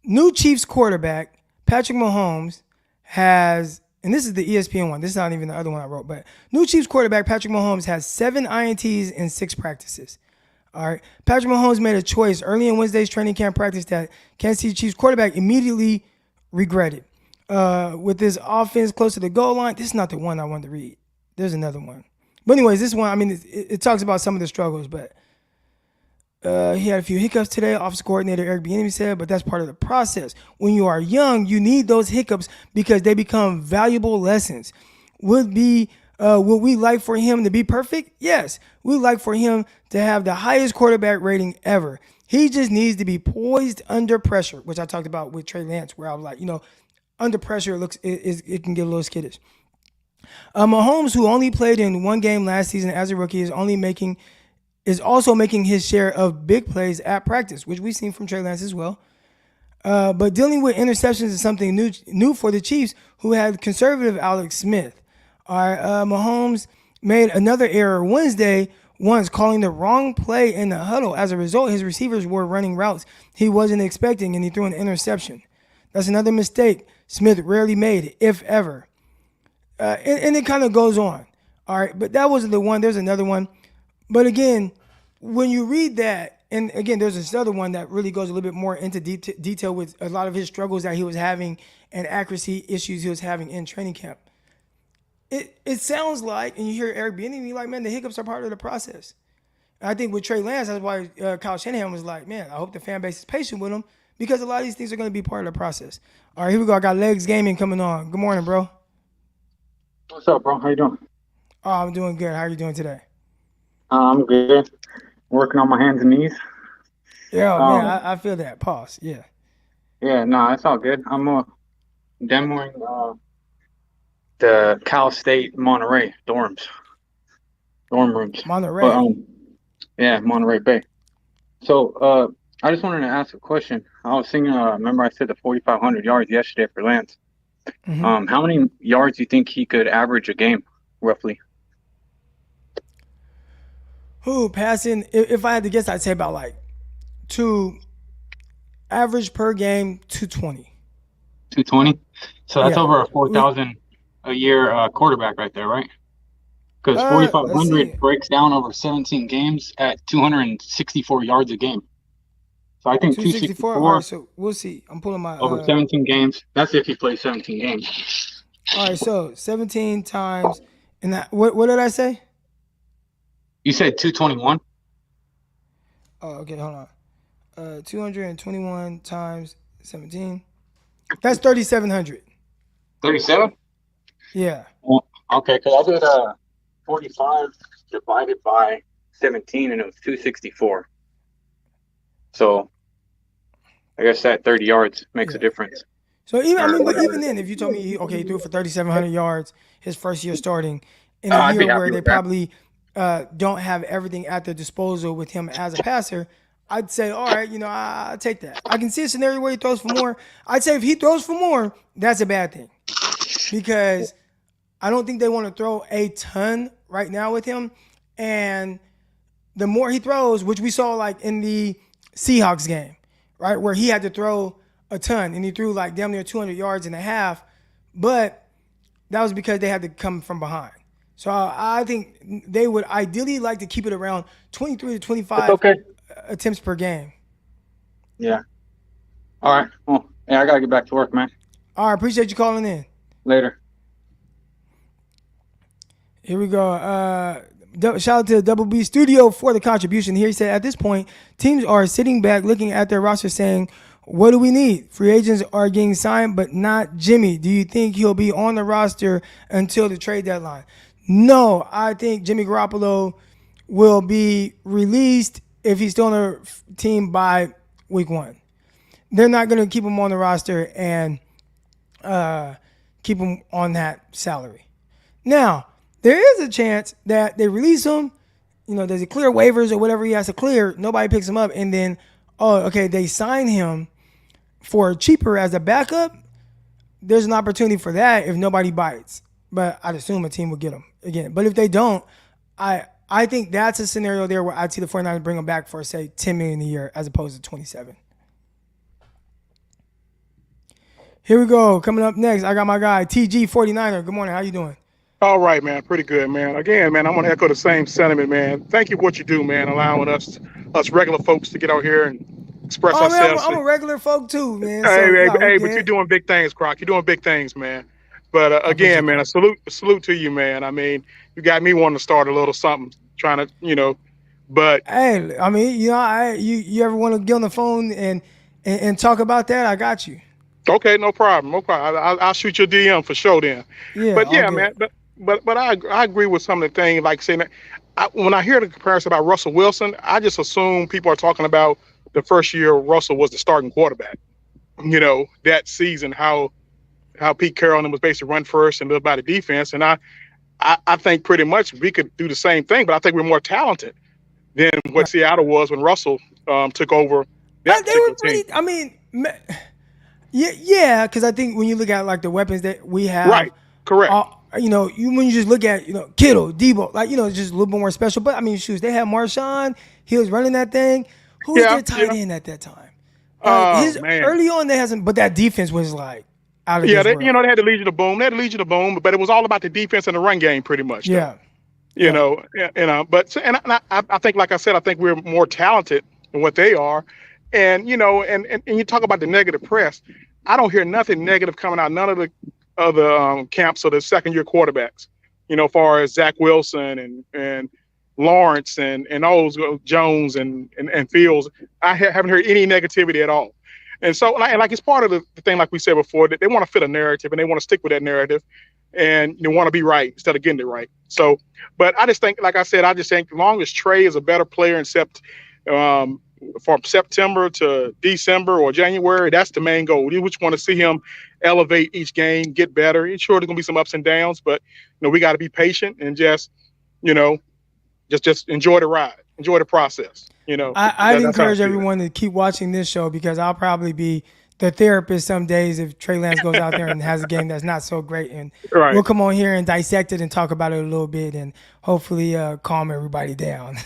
New Chiefs quarterback. Patrick Mahomes has, and this is the ESPN one. This is not even the other one I wrote, but new Chiefs quarterback Patrick Mahomes has 7 INTs in 6 practices. All right. Patrick Mahomes made a choice early in Wednesday's training camp practice that Kansas City Chiefs quarterback immediately regretted. With this offense close to the goal line, this is not the one I wanted to read. There's another one. But anyways, this one, I mean, it talks about some of the struggles, but he had a few hiccups today, offensive coordinator Eric Bieniemy said, but that's part of the process. When you are young, you need those hiccups because they become valuable lessons. Would we like for him to be perfect? Yes. We'd like for him to have the highest quarterback rating ever. He just needs to be poised under pressure, which I talked about with Trey Lance, where I was like, under pressure, it can get a little skittish. Mahomes, who only played in one game last season as a rookie, is also making his share of big plays at practice, which we've seen from Trey Lance as well. But dealing with interceptions is something new for the Chiefs, who had conservative Alex Smith. Mahomes made another error Wednesday, once calling the wrong play in the huddle. As a result, his receivers were running routes he wasn't expecting, and he threw an interception. That's another mistake Smith rarely made, if ever. And it kind of goes on. All right, but that wasn't the one. There's another one. But again, when you read that, and again, there's this other one that really goes a little bit more into detail with a lot of his struggles that he was having and accuracy issues he was having in training camp. It sounds like, and you hear Eric Bieniemy like, man, the hiccups are part of the process. And I think with Trey Lance, that's why Kyle Shanahan was like, man, I hope the fan base is patient with him because a lot of these things are going to be part of the process. All right, here we go. I got Legs Gaming coming on. Good morning, bro. What's up, bro? How you doing? Oh, I'm doing good. How are you doing today? I'm good. Working on my hands and knees. Yeah, man, I feel that. Pause. Yeah. Yeah, no, it's all good. I'm demoing the Cal State Monterey dorm rooms. Monterey. But, Monterey Bay. So I just wanted to ask a question. I was thinking, remember I said the 4,500 yards yesterday for Lance. How many yards do you think he could average a game, roughly? Passing, if I had to guess, I'd say about like average per game, 220. 220? So that's over a 4,000 a year quarterback right there, right? Because 4,500 breaks down over 17 games at 264 yards a game. So I think 264. All right, so we'll see. I'm pulling my over 17 games. That's if he plays 17 games. All right, so 17 times, and that what did I say? You said 221. Oh, okay, hold on. 221 times 17. That's 3,700. 37? Yeah. Well, okay, because I did 45 divided by 17, and it was 264. So I guess that 30 yards makes a difference. So even then, if you told me he threw for 3,700 yards his first year starting in a year where they probably don't have everything at their disposal with him as a passer, I'd say, all right, I'll take that. I can see a scenario where he throws for more. I'd say if he throws for more, that's a bad thing, because I don't think they want to throw a ton right now with him. And the more he throws, which we saw like in the Seahawks game, right, where he had to throw a ton and he threw like damn near 200 yards and a half, but that was because they had to come from behind. So I think they would ideally like to keep it around 23 to 25 attempts per game. Yeah. All right. Well, yeah, I got to get back to work, man. All right. Appreciate you calling in. Later. Here we go. Shout out to Double B Studio for the contribution. Here he said, at this point, teams are sitting back looking at their roster saying, what do we need? Free agents are getting signed, but not Jimmy. Do you think he'll be on the roster until the trade deadline? No, I think Jimmy Garoppolo will be released if he's still on the team by week 1. They're not going to keep him on the roster and keep him on that salary. Now, there is a chance that they release him, does he clear waivers or whatever he has to clear, nobody picks him up, and then, they sign him for cheaper as a backup. There's an opportunity for that if nobody bites. But I'd assume a team will get him again. But if they don't, I think that's a scenario there where I'd see the 49ers bring him back for, say, $10 million a year as opposed to 27. Here we go. Coming up next, I got my guy, TG 49er. Good morning. How you doing? All right, man. Pretty good, man. Again, man, I'm going to echo the same sentiment, man. Thank you for what you do, man, allowing us regular folks to get out here and express ourselves. Man, I'm a regular folk too, man. Hey, but you're doing big things, Croc. You're doing big things, man. But again, man, a salute to you, man. I mean, you got me wanting to start a little something, trying to, but. Hey, I mean, you ever want to get on the phone and talk about that? I got you. Okay, no problem. I'll shoot your DM for sure then. Yeah, but yeah, man. But I agree with some of the things, like saying that when I hear the comparison about Russell Wilson, I just assume people are talking about the first year Russell was the starting quarterback. That season, how Pete Carroll and them was basically run first and live by the defense. And I think pretty much we could do the same thing, but I think we're more talented than what Seattle was when Russell took over that team. I mean, yeah, because I think when you look at like the weapons that we have, right, correct. When you just look at Kittle, Deebo, like it's just a little bit more special. But I mean, they had Marshawn, he was running that thing. Who was their tight end at that time? Early on they hasn't, but that defense was like out of this world. They had the Legion of Boom. But it was all about the defense and the run game, pretty much. Yeah. But I think, like I said, I think we're more talented than what they are. And and you talk about the negative press. I don't hear nothing negative coming out. None of the other camps of the second-year quarterbacks. As far as Zach Wilson and Lawrence and those Jones and Fields, I haven't heard any negativity at all. And so, like it's part of the thing, like we said before, that they want to fit a narrative and they want to stick with that narrative, and want to be right instead of getting it right. So, but I just think, like I said, as long as Trey is a better player from September to December or January, that's the main goal. We just want to see him elevate each game, get better. It's sure there's gonna be some ups and downs, but we got to be patient and just enjoy the ride, enjoy the process. I'd encourage everyone to keep watching this show because I'll probably be the therapist some days if Trey Lance goes out there and has a game that's not so great, and Right. we'll come on here and dissect it and talk about it a little bit and hopefully calm everybody down.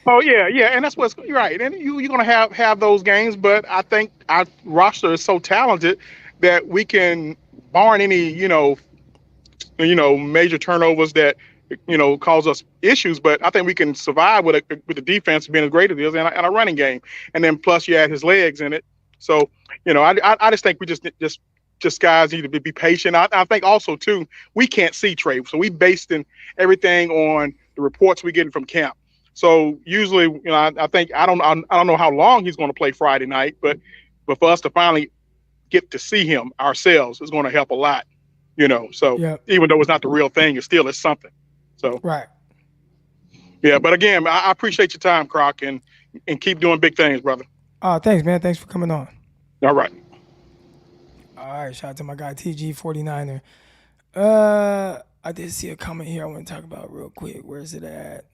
Oh yeah, and that's what's right. And you're gonna have those games, but I think our roster is so talented that we can, barring any major turnovers that cause us issues. But I think we can survive with the defense being as great as it is and a running game, and then plus you add his legs in it. So I just think we just guys need to be patient. I think also too we can't see Trey, so we basing everything on the reports we're getting from camp. So usually, I think I don't know how long he's going to play Friday night, but for us to finally get to see him ourselves is going to help a lot. So even though it's not the real thing, it still is something. So right. Yeah, but again, I appreciate your time, Croc, and keep doing big things, brother. Thanks, man. Thanks for coming on. All right. All right, shout out to my guy TG 49er. I did see a comment here I want to talk about real quick. Where is it at?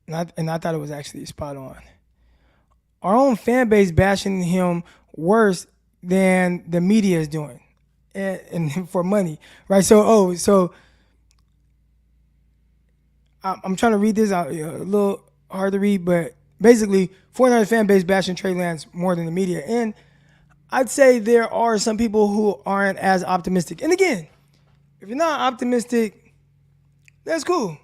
And I thought it was actually spot on. Our own fan base bashing him worse than the media is doing, and for money, right? So I'm trying to read this out, a little hard to read, but basically, 49ers fan base bashing Trey Lance more than the media, and I'd say there are some people who aren't as optimistic. And again, if you're not optimistic, that's cool.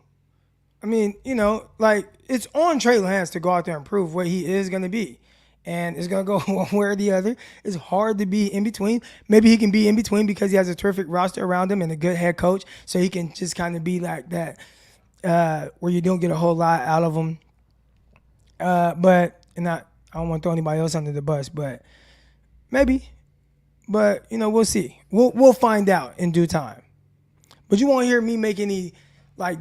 I mean, it's on Trey Lance to go out there and prove what he is going to be. And it's going to go one way or the other. It's hard to be in between. Maybe he can be in between because he has a terrific roster around him and a good head coach. So he can just kind of be like that where you don't get a whole lot out of him. I don't want to throw anybody else under the bus, but maybe. But, we'll see. We'll find out in due time. But you won't hear me make any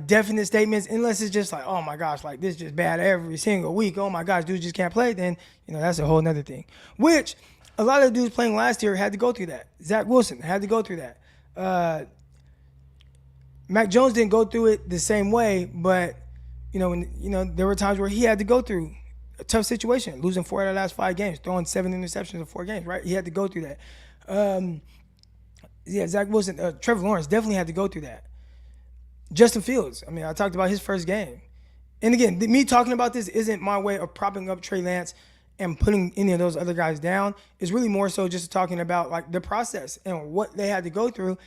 definite statements unless it's just oh my gosh, this is just bad every single week. Oh my gosh, dudes just can't play. Then, that's a whole nother thing. Which a lot of the dudes playing last year had to go through that. Zach Wilson had to go through that. Mac Jones didn't go through it the same way, but there were times where he had to go through a tough situation, losing 4 out of the last 5 games, throwing 7 interceptions in 4 games, right? He had to go through that. Zach Wilson, Trevor Lawrence definitely had to go through that. Justin Fields, I talked about his first game. And again, me talking about this isn't my way of propping up Trey Lance and putting any of those other guys down. It's really more so just talking about the process and what they had to go through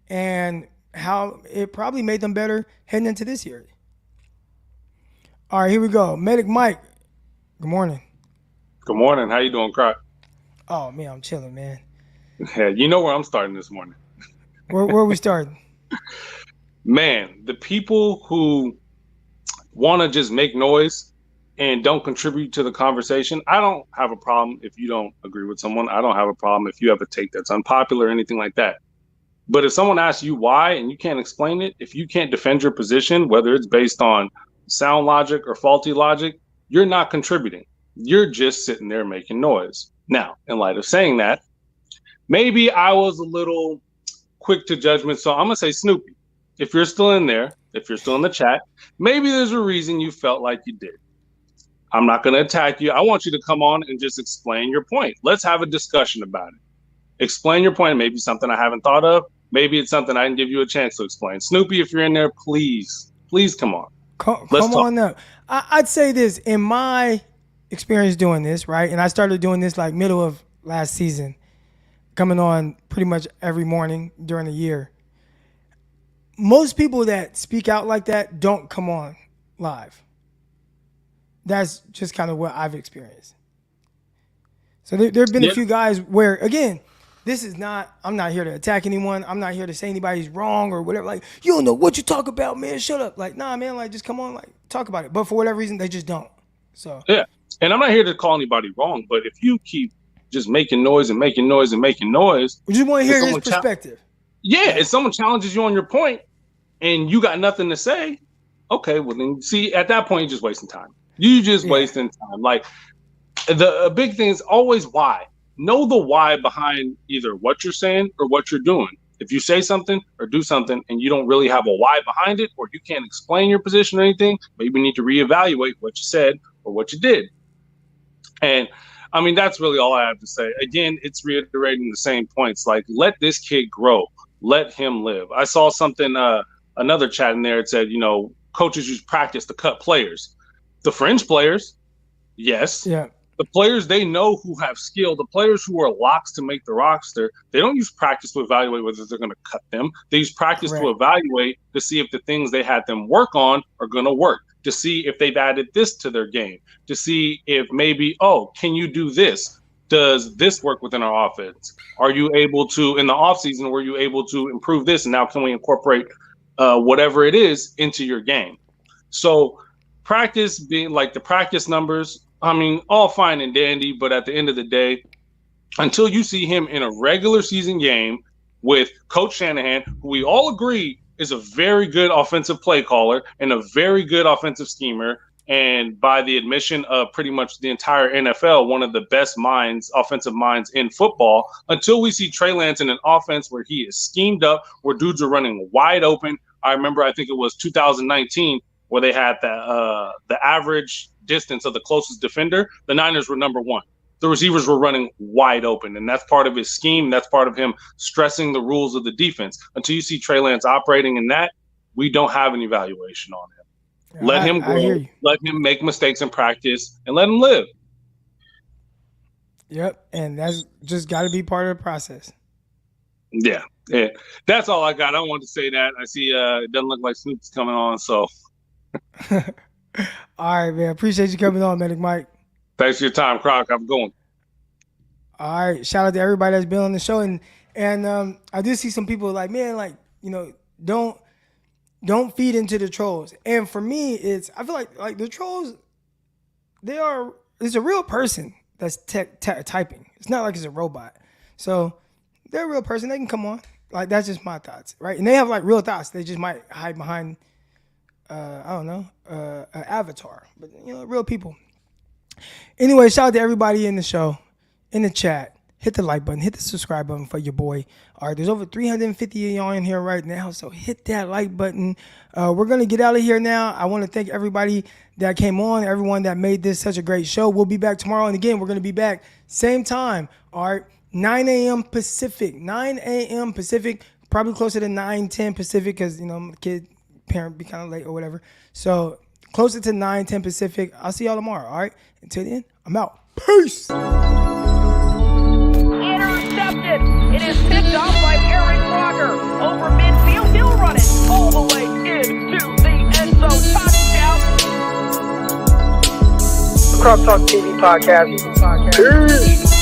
and how it probably made them better heading into this year. All right, here we go. Medic Mike, good morning. Good morning. How you doing, Croc? Oh, man, I'm chilling, man. Yeah, you know where I'm starting this morning. Where are we starting? Man, the people who want to just make noise and don't contribute to the conversation, I don't have a problem if you don't agree with someone. I don't have a problem if you have a take that's unpopular or anything like that. But if someone asks you why and you can't explain it, if you can't defend your position, whether it's based on sound logic or faulty logic, you're not contributing. You're just sitting there making noise. Now, in light of saying that, maybe I was a little quick to judgment, so I'm going to say Snoopy. If you're still in there, if you're still in the chat, maybe there's a reason you felt like you did. I'm not going to attack you. I want you to come on and just explain your point. Let's have a discussion about it. Explain your point. Maybe something I haven't thought of. Maybe it's something I didn't give you a chance to explain. Snoopy, if you're in there, please come on. Come on up. I'd say this. In my experience doing this, right, and I started doing this middle of last season, coming on pretty much every morning during the year. Most people that speak out like that don't come on live. That's just kind of what I've experienced. So there have been a few guys where, again, I'm not here to attack anyone. I'm not here to say anybody's wrong or whatever. You don't know what you talk about, man. Shut up. Nah, man, just come on, talk about it. But for whatever reason, they just don't. So yeah. And I'm not here to call anybody wrong, but if you keep just making noise and making noise and making noise. We just want to hear his perspective. If someone challenges you on your point and you got nothing to say, okay, well then see, at that point, you're just wasting time. You just wasting time. The big thing is always why. Know the why behind either what you're saying or what you're doing. If you say something or do something and you don't really have a why behind it, or you can't explain your position or anything, maybe you need to reevaluate what you said or what you did. And I mean, that's really all I have to say. Again, it's reiterating the same points. Like, let this kid grow. Let him live. I saw something, another chat in there. It said, coaches use practice to cut players. The fringe players, yes. Yeah. The players they know who have skill, the players who are locks to make the roster, they don't use practice to evaluate whether they're going to cut them. They use practice to evaluate to see if the things they had them work on are going to work, to see if they've added this to their game, to see if maybe, can you do this? Does this work within our offense? Are you able to, in the offseason, were you able to improve this? And now can we incorporate whatever it is into your game? So practice being like the practice numbers, I mean, all fine and dandy, but at the end of the day, until you see him in a regular season game with Coach Shanahan, who we all agree is a very good offensive play caller and a very good offensive schemer, and by the admission of pretty much the entire NFL, one of the best minds, offensive minds in football, until we see Trey Lance in an offense where he is schemed up, where dudes are running wide open. I remember, I think it was 2019, where they had the average distance of the closest defender. The Niners were number one. The receivers were running wide open, and that's part of his scheme. That's part of him stressing the rules of the defense. Until you see Trey Lance operating in that, we don't have an evaluation on him. Yeah, let him grow, let him make mistakes in practice, and let him live. Yep, and that's just got to be part of the process. Yeah, that's all I got. I wanted to say that. I see it doesn't look like Snoop's coming on, so. All right, man. Appreciate you coming on, Medic Mike. Thanks for your time, Croc. I'm going. All right. Shout out to everybody that's been on the show. And I do see some people like, man, like, don't feed into the trolls. And for me, I feel like the trolls, it's a real person that's typing. It's not like it's a robot. So they're a real person. They can come on. Like, that's just my thoughts, right? And they have like real thoughts. They just might hide behind an avatar, but real people. Anyway, shout out to everybody in the show, in the chat. Hit the like button, hit the subscribe button for your boy. All right, there's over 350 of y'all in here right now, so hit that like button. We're gonna get out of here now. I want to thank everybody that came on, everyone that made this such a great show. We'll be back tomorrow, and again, we're gonna be back same time. All right, 9 a.m. Pacific, 9 a.m. Pacific, probably closer to 9:10 Pacific, because my kid parent be kind of late or whatever. So closer to 9:10 Pacific. I'll see y'all tomorrow. All right. Until then, I'm out. Peace. Intercepted. It is picked off by Aaron Rodgers over midfield. He'll run it all the way into the end zone. Touchdown. Cross Talk TV podcast. Peace.